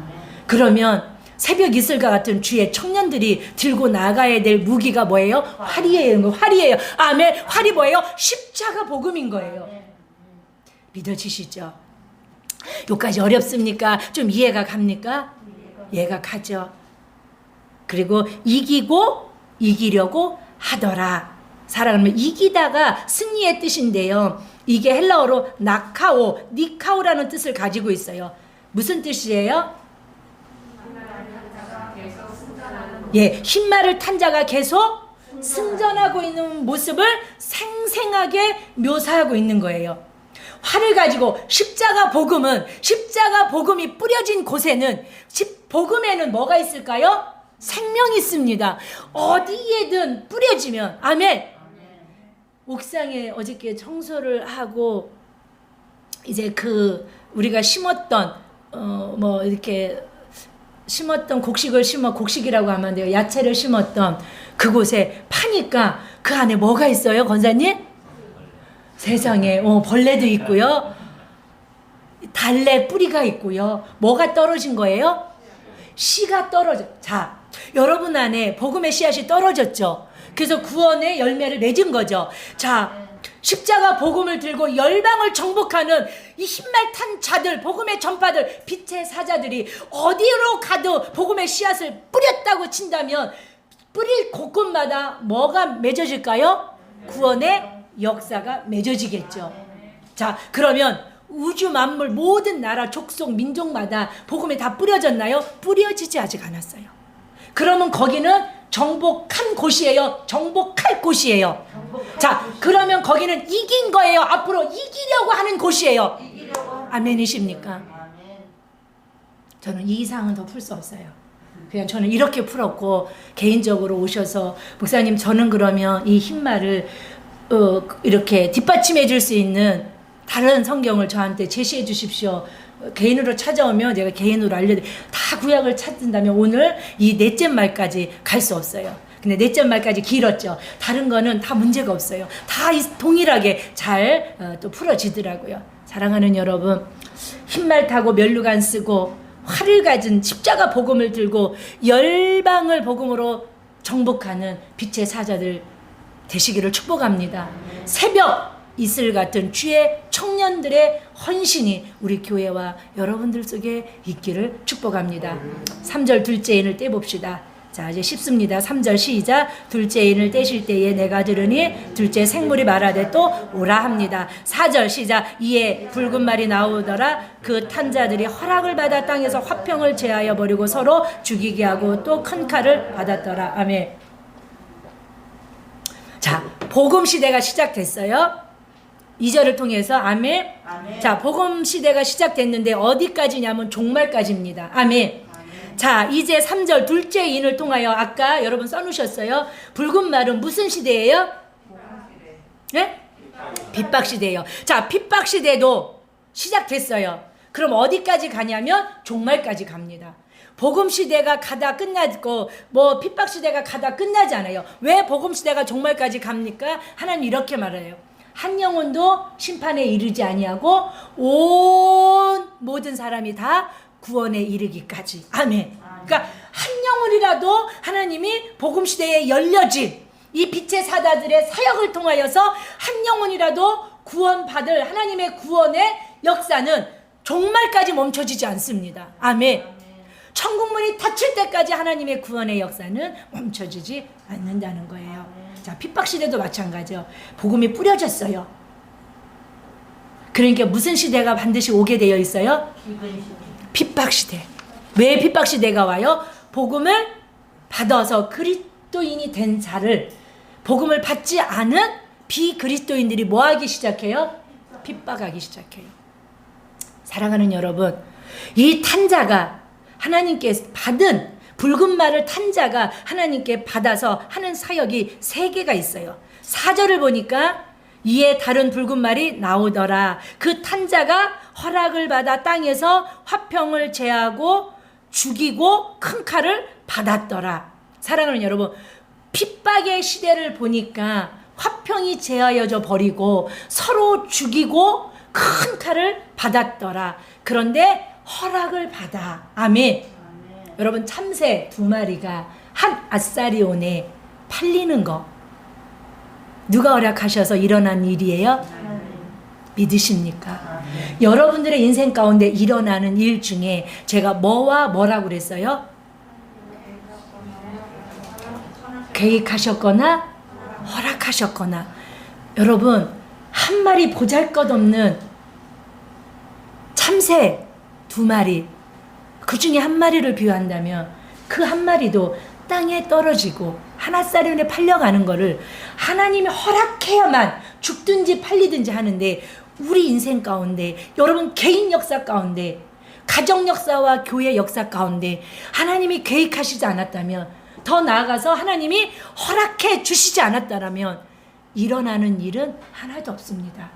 그러면 새벽 이슬과 같은 주의 청년들이 들고 나가야 될 무기가 뭐예요? 활이에요. 활이에요. 아멘. 활이 뭐예요? 십자가 복음인 거예요. 믿어지시죠? 여기까지 어렵습니까? 좀 이해가 갑니까? 이해가 가죠. 그리고 이기려고 하더라. 사랑하면 이기다가 승리의 뜻인데요. 이게 헬라어로 니카오라는 뜻을 가지고 있어요. 무슨 뜻이에요? 예, 흰말을 탄 자가 계속 승전하고 있는 모습을 생생하게 묘사하고 있는 거예요. 활을 가지고 십자가 복음이 뿌려진 곳에는, 복음에는 뭐가 있을까요? 생명이 있습니다. 어디에든 뿌려지면, 아멘. 옥상에 어저께 청소를 하고 이제 우리가 심었던 곡식이라고 하면 돼요. 야채를 심었던 그곳에 파니까 그 안에 뭐가 있어요, 권사님? 세상에 벌레도 있고요. 달래 뿌리가 있고요. 뭐가 떨어진 거예요? 씨가 떨어져. 자, 여러분 안에 복음의 씨앗이 떨어졌죠. 그래서 구원의 열매를 맺은 거죠. 자, 십자가 복음을 들고 열방을 정복하는 이 흰말 탄 자들, 복음의 전파들, 빛의 사자들이 어디로 가도 복음의 씨앗을 뿌렸다고 친다면 뿌릴 곳곳마다 뭐가 맺어질까요? 구원의 역사가 맺어지겠죠. 자, 그러면 우주 만물 모든 나라 족속 민족마다 복음이 다 뿌려졌나요? 뿌려지지 아직 않았어요. 그러면 거기는 정복한 곳이에요. 정복할 곳이에요. 자, 그러면 거기는 이긴 거예요. 앞으로 이기려고 하는 곳이에요. 아멘이십니까? 저는 이 이상은 더 풀 수 없어요. 그냥 저는 이렇게 풀었고, 개인적으로 오셔서 목사님, 저는 그러면 이 흰말을 이렇게 뒷받침해 줄 수 있는 다른 성경을 저한테 제시해 주십시오. 개인으로 찾아오면 제가 개인으로 알려드려요. 다 구약을 찾는다면 오늘 이 넷째 말까지 갈 수 없어요. 근데 넷째 말까지 길었죠. 다른 거는 다 문제가 없어요. 다 동일하게 잘 또 풀어지더라고요. 사랑하는 여러분, 흰말 타고 면류관 쓰고 활을 가진 십자가 복음을 들고 열방을 복음으로 정복하는 빛의 사자들 되시기를 축복합니다. 새벽 이슬 같은 주의 청년들의 헌신이 우리 교회와 여러분들 속에 있기를 축복합니다. 3절 둘째 인을 떼봅시다. 자, 이제 쉽습니다. 3절 시작. 둘째 인을 떼실 때에 내가 들으니 둘째 생물이 말하되 또 오라 합니다. 4절 시작. 이에 붉은 말이 나오더라. 그 탄 자들이 허락을 받아 땅에서 화평을 제하여 버리고 서로 죽이게 하고 또 큰 칼을 받았더라. 아멘. 자, 복음 시대가 시작됐어요. 2절을 통해서 아멘. 아멘. 자, 복음 시대가 시작됐는데 어디까지냐면 종말까지입니다. 아멘. 자, 이제 3절 둘째 인을 통하여 아까 여러분 써놓으셨어요. 붉은 말은 무슨 시대예요? 네? 핍박 시대예요. 자, 핍박 시대도 시작됐어요. 그럼 어디까지 가냐면 종말까지 갑니다. 복음 시대가 가다 끝나고 뭐 핍박 시대가 가다 끝나지 않아요. 왜 복음 시대가 종말까지 갑니까? 하나님 이렇게 말해요. 한 영혼도 심판에 이르지 아니하고 온 모든 사람이 다 구원에 이르기까지. 아멘. 그러니까 한 영혼이라도 하나님이 복음 시대에 열려진 이 빛의 사자들의 사역을 통하여서 한 영혼이라도 구원받을 하나님의 구원의 역사는 종말까지 멈춰지지 않습니다. 아멘. 천국문이 닫힐 때까지 하나님의 구원의 역사는 멈춰지지 않는다는 거예요. 자, 핍박 시대도 마찬가지요. 복음이 뿌려졌어요. 그러니까 무슨 시대가 반드시 오게 되어 있어요? 핍박 시대. 왜 핍박 시대가 와요? 복음을 받아서 그리스도인이 된 자를, 복음을 받지 않은 비그리스도인들이 뭐 하기 시작해요? 핍박하기 시작해요. 사랑하는 여러분, 이 탄자가 하나님께 받은 붉은 말을 탄 자가 하나님께 받아서 하는 사역이 3개가 있어요. 4절을 보니까 이에 다른 붉은 말이 나오더라. 그 탄 자가 허락을 받아 땅에서 화평을 제하고 죽이고 큰 칼을 받았더라. 사랑하는 여러분, 핍박의 시대를 보니까 화평이 제하여져 버리고 서로 죽이고 큰 칼을 받았더라. 그런데 허락을 받아. 아멘. 여러분, 참새 2마리가 한 아사리온에 팔리는 거 누가 허락하셔서 일어난 일이에요? 믿으십니까? 여러분들의 인생 가운데 일어나는 일 중에 제가 뭐와 뭐라고 그랬어요? 계획하셨거나 허락하셨거나. 여러분, 한 마리 보잘것없는 참새 2마리, 그 중에 한 마리를 비유한다면 그 한 마리도 땅에 떨어지고 하나사륜에 팔려가는 거를 하나님이 허락해야만 죽든지 팔리든지 하는데, 우리 인생 가운데, 여러분 개인 역사 가운데, 가정 역사와 교회 역사 가운데 하나님이 계획하시지 않았다면, 더 나아가서 하나님이 허락해 주시지 않았다면 일어나는 일은 하나도 없습니다.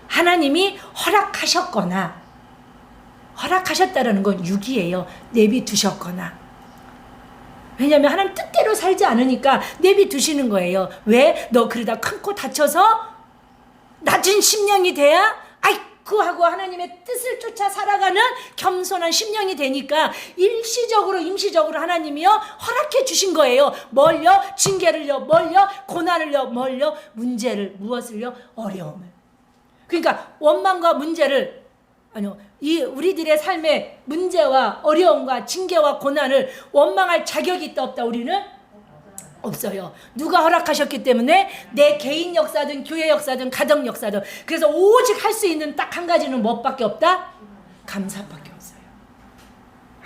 하나님이 허락하셨거나, 허락하셨다라는 건 육이에요. 내비두셨거나, 왜냐하면 하나님 뜻대로 살지 않으니까 내비두시는 거예요. 왜? 너 그러다 큰 코 다쳐서 낮은 심령이 돼야 아이쿠 하고 하나님의 뜻을 쫓아 살아가는 겸손한 심령이 되니까 일시적으로 임시적으로 하나님이요 허락해 주신 거예요. 뭘요? 징계를요. 뭘요? 고난을요. 뭘요? 문제를. 무엇을요? 어려움을. 그러니까 원망과 문제를 이 우리들의 삶의 문제와 어려움과 징계와 고난을 원망할 자격이 있다 없다 우리는 없어요. 누가 허락하셨기 때문에 내 개인 역사든 교회 역사든 가정 역사든 그래서 오직 할 수 있는 딱 한 가지는 무엇밖에 없다? 감사밖에 없어요.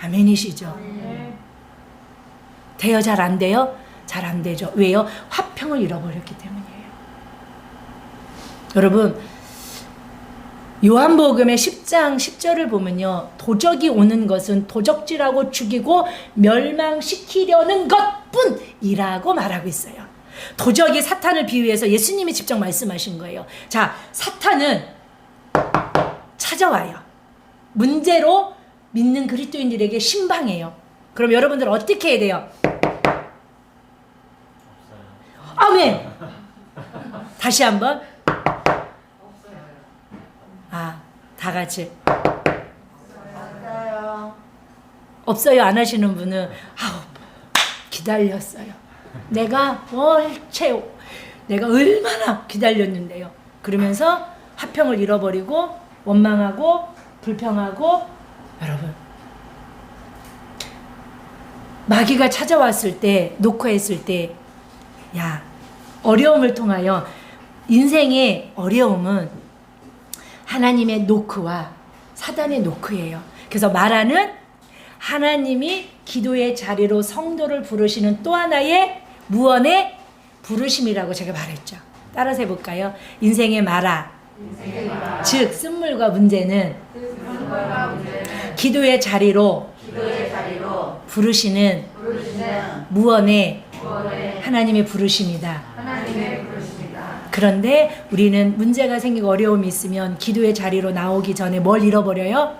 아멘이시죠? 돼요? 잘 안 돼요? 잘 안 되죠. 왜요? 화평을 잃어버렸기 때문이에요. 여러분 요한복음의 10장 10절을 보면요. 도적이 오는 것은 도적질하고 죽이고 멸망시키려는 것뿐이라고 말하고 있어요. 도적이 사탄을 비유해서 예수님이 직접 말씀하신 거예요. 자, 사탄은 찾아와요. 문제로 믿는 그리스도인들에게 신방해요. 그럼 여러분들 어떻게 해야 돼요? 아멘. 다시 한번. 다 같이. 없어요. 안 하시는 분은 기다렸어요. 내가 내가 얼마나 기다렸는데요. 그러면서 화평을 잃어버리고 원망하고 불평하고 여러분 마귀가 찾아왔을 때 노크했을 때 어려움을 통하여 인생의 어려움은 하나님의 노크와 사단의 노크예요. 그래서 마라는 하나님이 기도의 자리로 성도를 부르시는 또 하나의 무언의 부르심이라고 제가 말했죠. 따라서 해볼까요? 인생의 마라, 즉 쓴물과 문제는 기도의 자리로 부르시는 무언의 하나님의 부르심이다. 그런데 우리는 문제가 생기고 어려움이 있으면 기도의 자리로 나오기 전에 뭘 잃어버려요?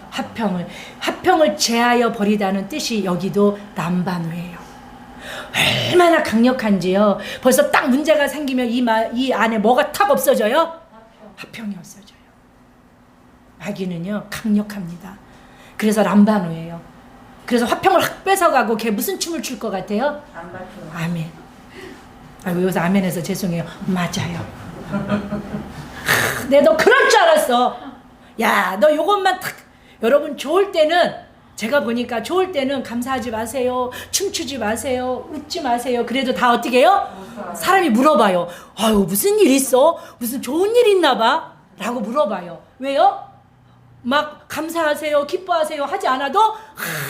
화평을 제하여 버리다는 뜻이 여기도 람바누예요. 얼마나 강력한지요. 벌써 딱 문제가 생기면 이 안에 뭐가 탁 없어져요? 화평이 없어져요. 마귀는요 강력합니다. 그래서 람바누예요. 그래서 화평을 확 뺏어가고 걔 무슨 춤을 출 것 같아요? 아멘. 여기서 아멘해서 죄송해요. 맞아요. 너 그럴 줄 알았어. 너 요것만 탁. 여러분 좋을 때는 제가 보니까 좋을 때는 감사하지 마세요. 춤추지 마세요. 웃지 마세요. 그래도 다 어떻게 해요? 사람이 물어봐요. 무슨 일 있어? 무슨 좋은 일 있나 봐? 라고 물어봐요. 왜요? 막 감사하세요. 기뻐하세요. 하지 않아도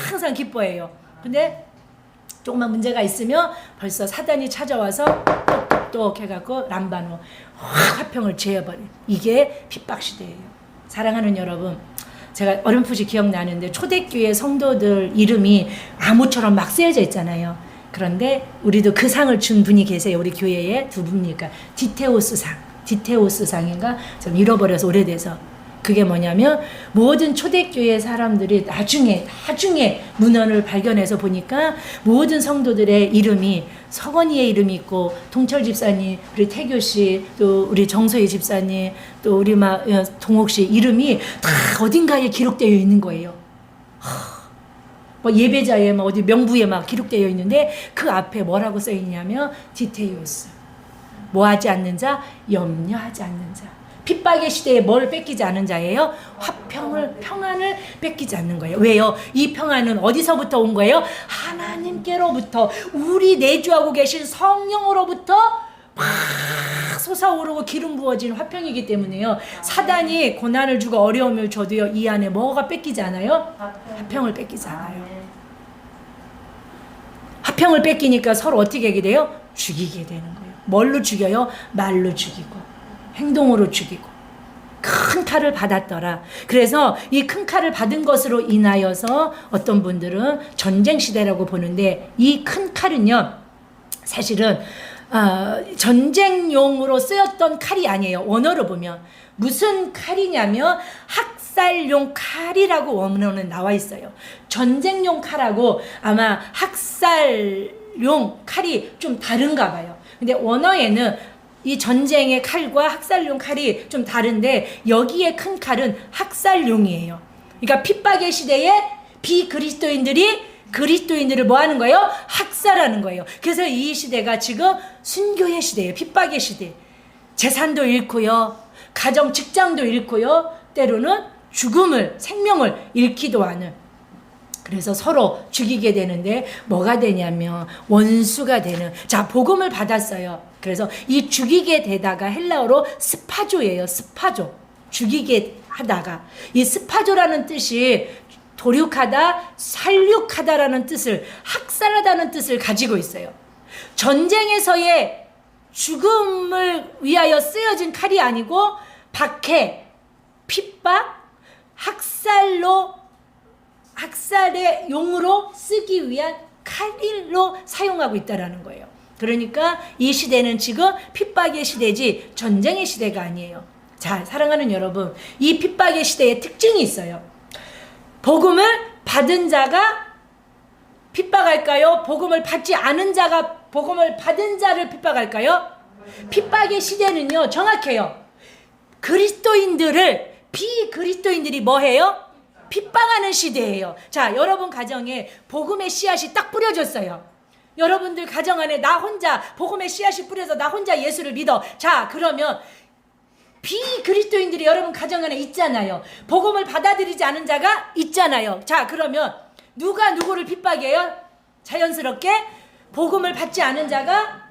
항상 기뻐해요. 근데 조금만 문제가 있으면 벌써 사단이 찾아와서 똑똑똑 해갖고 람바노 화평을 제어버린 이게 핍박시대예요. 사랑하는 여러분 제가 어렴풋이 기억나는데 초대교회 성도들 이름이 암호처럼 막 쓰여져 있잖아요. 그런데 우리도 그 상을 준 분이 계세요. 우리 교회에 두 분이니까 디테오스 상인가 좀 잃어버려서 오래돼서 그게 뭐냐면 모든 초대교회 사람들이 나중에 문헌을 발견해서 보니까 모든 성도들의 이름이 서건이의 이름이 있고 동철 집사님, 우리 태교 씨, 또 우리 정서희 집사님, 또 우리 동옥 씨 이름이 다 어딘가에 기록되어 있는 거예요. 예배자에 어디 명부에 기록되어 있는데 그 앞에 뭐라고 써 있냐면 디테오스. 뭐 하지 않는 자, 염려하지 않는 자. 핍박의 시대에 뭘 뺏기지 않은 자예요? 평안을 뺏기지 않는 거예요. 왜요? 이 평안은 어디서부터 온 거예요? 하나님께로부터 우리 내주하고 계신 성령으로부터 막 솟아오르고 기름 부어진 화평이기 때문에요. 사단이 고난을 주고 어려움을 줘도요. 이 안에 뭐가 뺏기지 않아요? 화평을 뺏기지 않아요. 화평을 뺏기니까 서로 어떻게 하게 돼요? 죽이게 되는 거예요. 뭘로 죽여요? 말로 죽이고 행동으로 죽이고 큰 칼을 받았더라. 그래서 이 큰 칼을 받은 것으로 인하여서 어떤 분들은 전쟁 시대라고 보는데 이 큰 칼은요 사실은 전쟁용으로 쓰였던 칼이 아니에요. 원어로 보면 무슨 칼이냐면 학살용 칼이라고 원어는 나와 있어요. 전쟁용 칼하고 아마 학살용 칼이 좀 다른가 봐요. 근데 원어에는 이 전쟁의 칼과 학살용 칼이 좀 다른데 여기에 큰 칼은 학살용이에요. 그러니까 핍박의 시대에 비그리스도인들이 그리스도인들을 뭐 하는 거예요? 학살하는 거예요. 그래서 이 시대가 지금 순교의 시대예요. 핍박의 시대. 재산도 잃고요. 가정, 직장도 잃고요. 때로는 죽음을, 생명을 잃기도 하는. 그래서 서로 죽이게 되는데 뭐가 되냐면 원수가 되는. 자, 복음을 받았어요. 그래서 이 죽이게 되다가 헬라어로 스파조예요. 스파조. 죽이게 하다가. 이 스파조라는 뜻이 도륙하다, 살육하다라는 뜻을, 학살하다는 뜻을 가지고 있어요. 전쟁에서의 죽음을 위하여 쓰여진 칼이 아니고 박해, 핍박, 학살의 용으로 쓰기 위한 칼로 사용하고 있다라는 거예요. 그러니까 이 시대는 지금 핍박의 시대지 전쟁의 시대가 아니에요. 자, 사랑하는 여러분, 이 핍박의 시대에 특징이 있어요. 복음을 받은 자가 핍박할까요? 복음을 받지 않은 자가 복음을 받은 자를 핍박할까요? 핍박의 시대는요, 정확해요. 그리스도인들을 비그리스도인들이 뭐 해요? 핍박하는 시대예요. 자, 여러분 가정에 복음의 씨앗이 딱 뿌려졌어요. 여러분들 가정 안에 나 혼자 복음의 씨앗이 뿌려서 나 혼자 예수를 믿어. 자, 그러면 비그리스도인들이 여러분 가정 안에 있잖아요. 복음을 받아들이지 않은 자가 있잖아요. 자, 그러면 누가 누구를 핍박해요? 자연스럽게 복음을 받지 않은 자가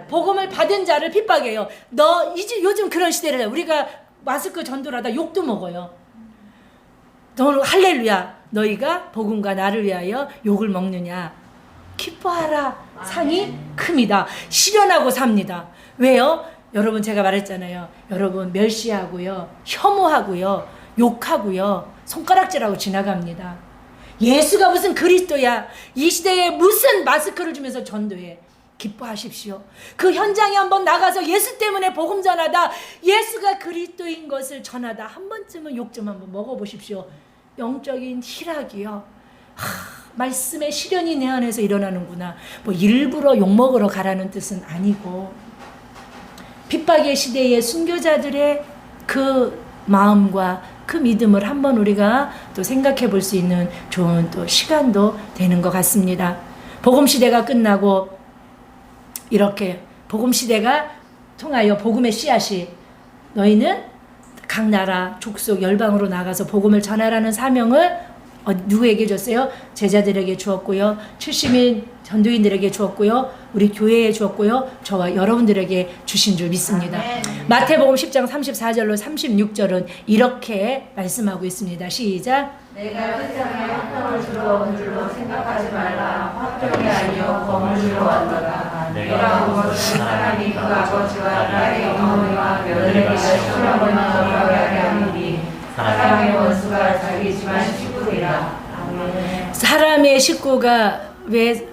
복음을 받은 자를 핍박해요. 너 이제 요즘 그런 시대를 우리가 마스크 전도를 하다 욕도 먹어요. 너는 할렐루야. 너희가 복음과 나를 위하여 욕을 먹느냐. 기뻐하라. 상이 큼이다. 실현하고 삽니다. 왜요? 여러분 제가 말했잖아요. 여러분 멸시하고요. 혐오하고요. 욕하고요. 손가락질하고 지나갑니다. 예수가 무슨 그리스도야. 이 시대에 무슨 마스크를 주면서 전도해. 기뻐하십시오. 그 현장에 한번 나가서 예수 때문에 복음 전하다. 예수가 그리스도인 것을 전하다. 한 번쯤은 욕 좀 한번 먹어보십시오. 영적인 희락이요. 말씀의 실현이 내 안에서 일어나는구나. 뭐 일부러 욕 먹으러 가라는 뜻은 아니고 핍박의 시대의 순교자들의 그 마음과 그 믿음을 한번 우리가 또 생각해 볼 수 있는 좋은 또 시간도 되는 것 같습니다. 복음 시대가 끝나고 이렇게 복음 시대가 통하여 복음의 씨앗이 너희는 각 나라 족속 열방으로 나가서 복음을 전하라는 사명을 누구에게 줬어요? 제자들에게 주었고요. 70인 전도인들에게 주었고요. 우리 교회에 주었고요. 저와 여러분들에게 주신 줄 믿습니다. 마태복음 10장 34절로 36절은 이렇게 말씀하고 있습니다. 시작. 내가 세상에 화평을 주러 온 줄로 생각하지 말라. 화평이 아니요 거물주러 왔노라. 내가 온 것은 사람이 그 아버지와 딸의 어머니와 며느리가 시험을 거하게 하게 하느니 사람의 원수가 자기 집안 식구이라. 아멘. 사람의 식구가 왜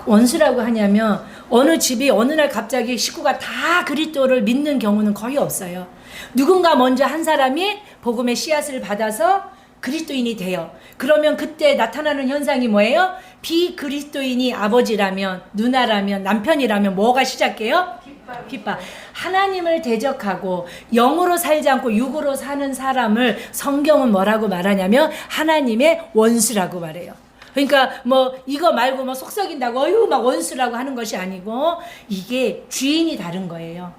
원수라고 하냐면 어느 집이 어느 날 갑자기 식구가 다 그리스도를 믿는 경우는 거의 없어요. 누군가 먼저 한 사람이 복음의 씨앗을 받아서 그리스도인이 돼요. 그러면 그때 나타나는 현상이 뭐예요? 비그리스도인이 아버지라면, 누나라면, 남편이라면 뭐가 시작해요? 핍박. 하나님을 대적하고 영으로 살지 않고 육으로 사는 사람을 성경은 뭐라고 말하냐면 하나님의 원수라고 말해요. 그러니까 뭐 이거 말고 뭐 속썩인다고 어휴 막 원수라고 하는 것이 아니고 이게 주인이 다른 거예요.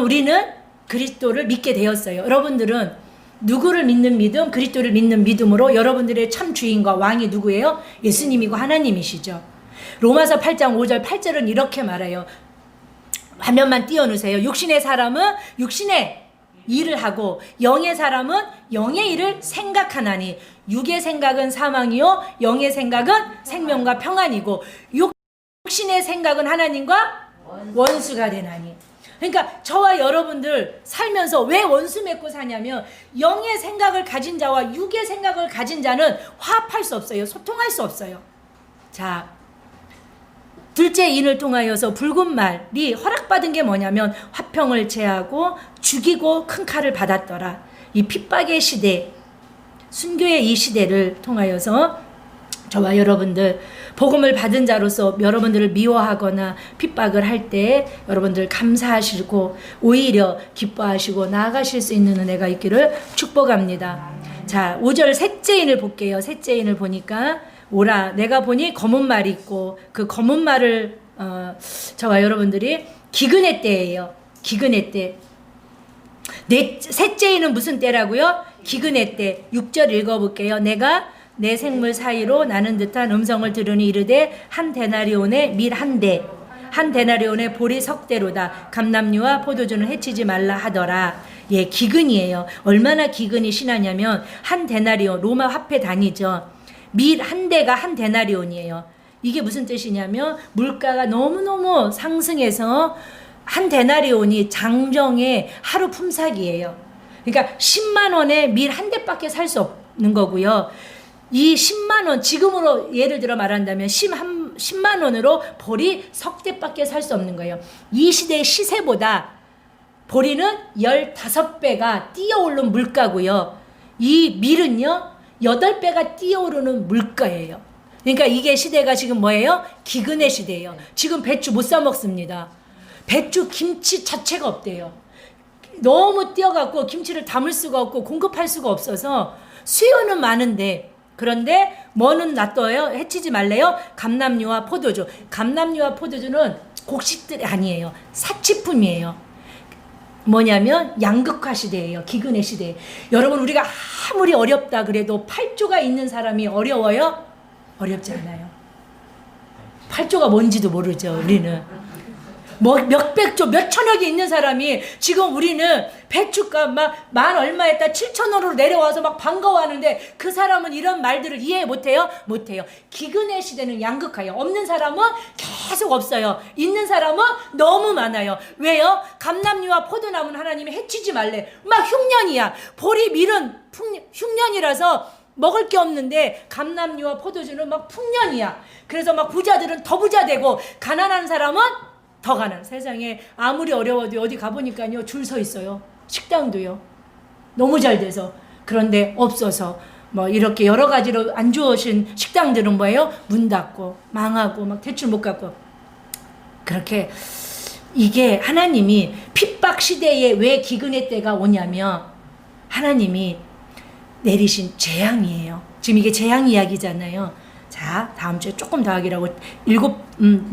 우리는 그리스도를 믿게 되었어요. 여러분들은 누구를 믿는 믿음? 그리스도를 믿는 믿음으로 여러분들의 참 주인과 왕이 누구예요? 예수님이고 하나님이시죠. 로마서 8장 5절 8절은 이렇게 말해요. 화면만 띄워놓으세요. 육신의 사람은 육신의 일을 하고 영의 사람은 영의 일을 생각하나니 육의 생각은 사망이요 영의 생각은 생명과 평안이고 육신의 생각은 하나님과 원수가 되나니. 그러니까 저와 여러분들 살면서 왜 원수 맺고 사냐면 영의 생각을 가진 자와 육의 생각을 가진 자는 화합할 수 없어요. 소통할 수 없어요. 자, 둘째 인을 통하여서 붉은 말이 허락받은 게 뭐냐면 화평을 제하고 죽이고 큰 칼을 받았더라. 이 핍박의 시대, 순교의 이 시대를 통하여서 저와 여러분들 복음을 받은 자로서 여러분들을 미워하거나 핍박을 할 때 여러분들 감사하시고 오히려 기뻐하시고 나아가실 수 있는 은혜가 있기를 축복합니다. 자, 5절 셋째 인을 볼게요. 셋째 인을 보니까 오라 내가 보니 검은 말이 있고 그 검은 말을 저와 여러분들이 기근의 때예요. 기근의 때. 셋째 인은 무슨 때라고요? 기근의 때. 6절 읽어볼게요. 내가 내 생물 사이로 나는 듯한 음성을 들으니 이르되 한 데나리온의 밀 한 대, 한 데나리온의 보리 석대로다. 감람류와 포도주는 해치지 말라 하더라. 예, 기근이에요. 얼마나 기근이 심하냐면 한 데나리온, 로마 화폐 단위죠. 밀 한 대가 한 데나리온이에요. 이게 무슨 뜻이냐면 물가가 너무너무 상승해서 한 데나리온이 장정의 하루 품삯이에요. 그러니까 10만 원에 밀 한 대밖에 살 수 없는 거고요. 이 10만 원, 지금으로 예를 들어 말한다면 10만 원으로 보리 석 대밖에 살 수 없는 거예요. 이 시대의 시세보다 보리는 15배가 뛰어오른 물가고요. 이 밀은요, 8배가 뛰어오르는 물가예요. 그러니까 이게 시대가 지금 뭐예요? 기근의 시대예요. 지금 배추 못 사 먹습니다. 배추 김치 자체가 없대요. 너무 뛰어갖고 김치를 담을 수가 없고 공급할 수가 없어서 수요는 많은데 그런데 뭐는 놔둬요? 해치지 말래요? 감람류와 포도주. 감람류와 포도주는 곡식들이 아니에요. 사치품이에요. 뭐냐면 양극화 시대예요. 기근의 시대. 여러분 우리가 아무리 어렵다 그래도 8조가 있는 사람이 어려워요? 어렵지 않아요. 8조가 뭔지도 모르죠. 우리는. 뭐 몇백조 몇천억이 있는 사람이 지금 우리는 배추값 막 만 얼마에다 7,000원으로 내려와서 막 반가워하는데 그 사람은 이런 말들을 이해 못해요? 못해요. 기근의 시대는 양극화예요. 없는 사람은 계속 없어요. 있는 사람은 너무 많아요. 왜요? 감람류와 포도나무는 하나님이 해치지 말래. 막 흉년이야. 보리 밀은 흉년이라서 먹을 게 없는데 감람류와 포도주는 막 풍년이야. 그래서 막 부자들은 더 부자 되고 가난한 사람은 더 가난. 세상에 아무리 어려워도 어디 가보니까요 줄 서 있어요. 식당도요. 너무 잘 돼서. 그런데 없어서 뭐 이렇게 여러 가지로 안 좋으신 식당들은 뭐예요? 문 닫고 망하고 막 대출 못 갚고. 그렇게 이게 하나님이 핍박 시대에 왜 기근의 때가 오냐면 하나님이 내리신 재앙이에요. 지금 이게 재앙 이야기잖아요. 자, 다음 주에 조금 더 하기라고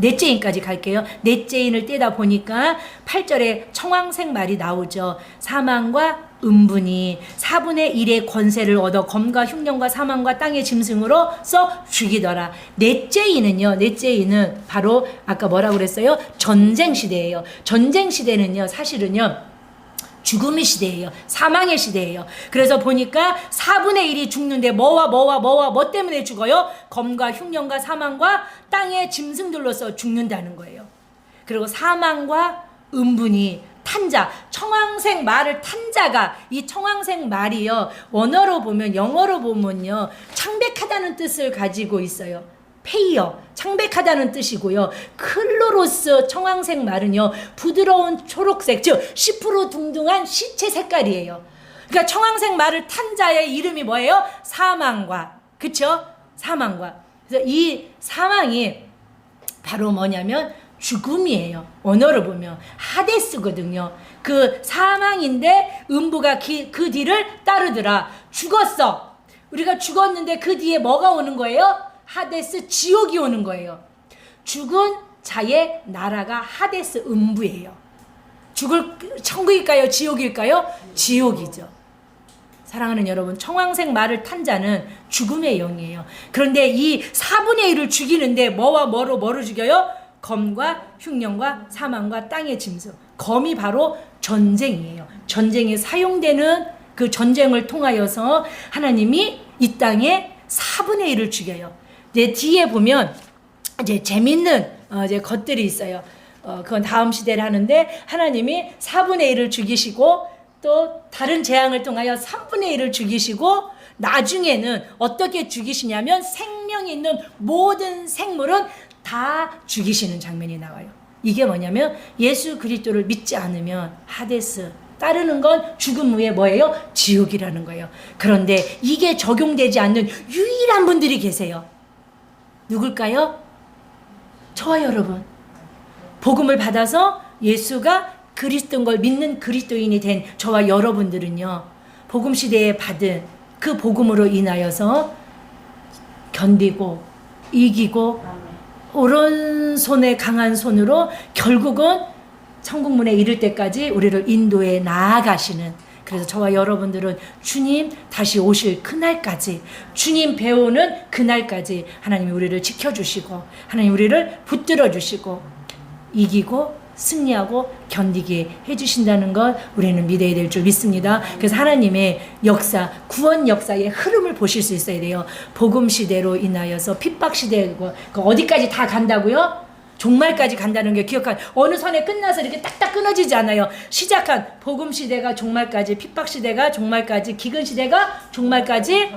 넷째 인까지 갈게요. 넷째 인을 떼다 보니까 8절에 청황색 말이 나오죠. 사망과 음분이 4분의 1의 권세를 얻어 검과 흉년과 사망과 땅의 짐승으로서 죽이더라. 넷째 인은요. 넷째 인은 바로 아까 뭐라고 그랬어요? 전쟁 시대예요. 전쟁 시대는요. 사실은요. 죽음의 시대예요. 사망의 시대예요. 그래서 보니까 4분의 1이 죽는데 뭐 때문에 죽어요? 검과 흉년과 사망과 땅의 짐승들로서 죽는다는 거예요. 그리고 사망과 음분이 탄자, 청황색 말을 탄자가 이 청황색 말이요. 원어로 보면 영어로 보면요. 창백하다는 뜻을 가지고 있어요. 페이어, 창백하다는 뜻이고요. 클로로스 청황색 말은요. 부드러운 초록색, 즉 시푸르둥둥한 시체 색깔이에요. 그러니까 청황색 말을 탄 자의 이름이 뭐예요? 사망과, 그쵸? 사망과. 그래서 이 사망이 바로 뭐냐면 죽음이에요. 언어로 보면 하데스거든요. 그 사망인데 음부가 그 뒤를 따르더라. 죽었어. 우리가 죽었는데 그 뒤에 뭐가 오는 거예요? 하데스, 지옥이 오는 거예요. 죽은 자의 나라가 하데스 음부예요. 천국일까요? 지옥일까요? 지옥이죠. 사랑하는 여러분, 청황색 말을 탄 자는 죽음의 영이에요. 그런데 이 4분의 1을 죽이는데 뭐로 죽여요? 검과 흉년과 사망과 땅의 짐승. 검이 바로 전쟁이에요. 전쟁에 사용되는 그 전쟁을 통하여서 하나님이 이 땅에 4분의 1을 죽여요. 이제 뒤에 보면 이제 재밌는 이제 것들이 있어요. 그건 다음 시대를 하는데 하나님이 4분의 1을 죽이시고 또 다른 재앙을 통하여 3분의 1을 죽이시고 나중에는 어떻게 죽이시냐면 생명이 있는 모든 생물은 다 죽이시는 장면이 나와요. 이게 뭐냐면 예수 그리스도를 믿지 않으면 하데스, 따르는 건 죽음 후에 뭐예요? 지옥이라는 거예요. 그런데 이게 적용되지 않는 유일한 분들이 계세요. 누굴까요? 저와 여러분. 복음을 받아서 예수가 그리스도인 걸 믿는 그리스도인이 된 저와 여러분들은요, 복음 시대에 받은 그 복음으로 인하여서 견디고 이기고 오른손에 강한 손으로 결국은 천국문에 이를 때까지 우리를 인도해 나아가시는, 그래서 저와 여러분들은 주님 다시 오실 그날까지, 주님 배우는 그날까지 하나님이 우리를 지켜주시고 하나님 우리를 붙들어 주시고 이기고 승리하고 견디게 해주신다는 걸 우리는 믿어야 될 줄 믿습니다. 그래서 하나님의 역사, 구원 역사의 흐름을 보실 수 있어야 돼요. 복음 시대로 인하여서 핍박 시대고 어디까지 다 간다고요? 종말까지 간다는 게 기억한, 어느 선에 끝나서 이렇게 딱딱 끊어지지 않아요. 시작한 복음 시대가 종말까지, 핍박 시대가 종말까지, 기근 시대가 종말까지,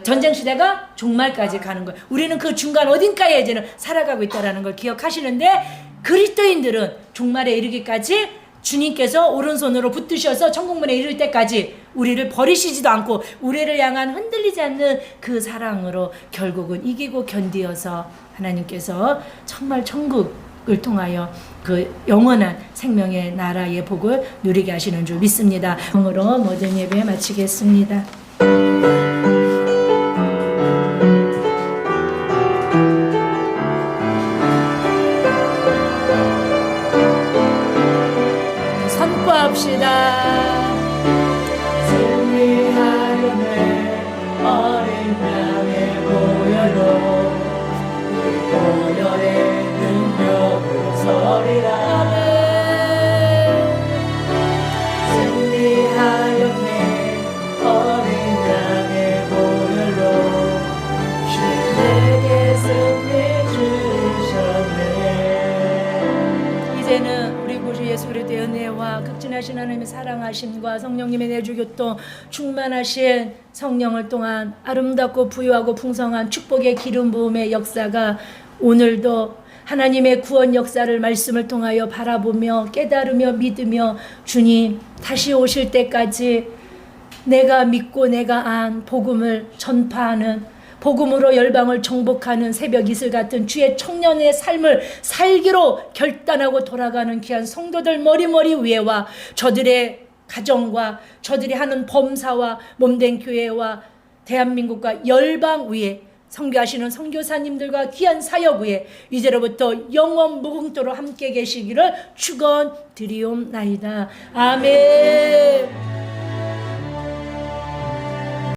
전쟁 시대가 종말까지 가는 거예요. 우리는 그 중간 어딘가에 이제는 살아가고 있다는 걸 기억하시는데, 그리스도인들은 종말에 이르기까지 주님께서 오른손으로 붙드셔서 천국문에 이를 때까지 우리를 버리시지도 않고 우리를 향한 흔들리지 않는 그 사랑으로 결국은 이기고 견디어서 하나님께서 정말 천국을 통하여 그 영원한 생명의 나라의 복을 누리게 하시는 줄 믿습니다. 으로 모든 예배 마치겠습니다. 선포합시다. 승리하였네 어린 양의 보혈로, 보혈의 능력으로 서리라. 승리하였네 어린 양의 보혈로, 주 내게 승리 주셨네. 이제는 우리 구주 예수 그리스도의 은혜와 극진하신 하나님의 사랑하심과 성령님의 내주교통 충만하신 성령을 통한 아름답고 부유하고 풍성한 축복의 기름 부음의 역사가 오늘도 하나님의 구원 역사를 말씀을 통하여 바라보며 깨달으며 믿으며 주님 다시 오실 때까지 내가 믿고 내가 안 복음을 전파하는, 복음으로 열방을 정복하는 새벽 이슬 같은 주의 청년의 삶을 살기로 결단하고 돌아가는 귀한 성도들 머리머리 위에와 저들의 가정과 저들이 하는 범사와 몸된 교회와 대한민국과 열방 위에 선교하시는 선교사님들과 귀한 사역 위에 이제로부터 영원 무궁토로 함께 계시기를 축원드리옵나이다. 아멘.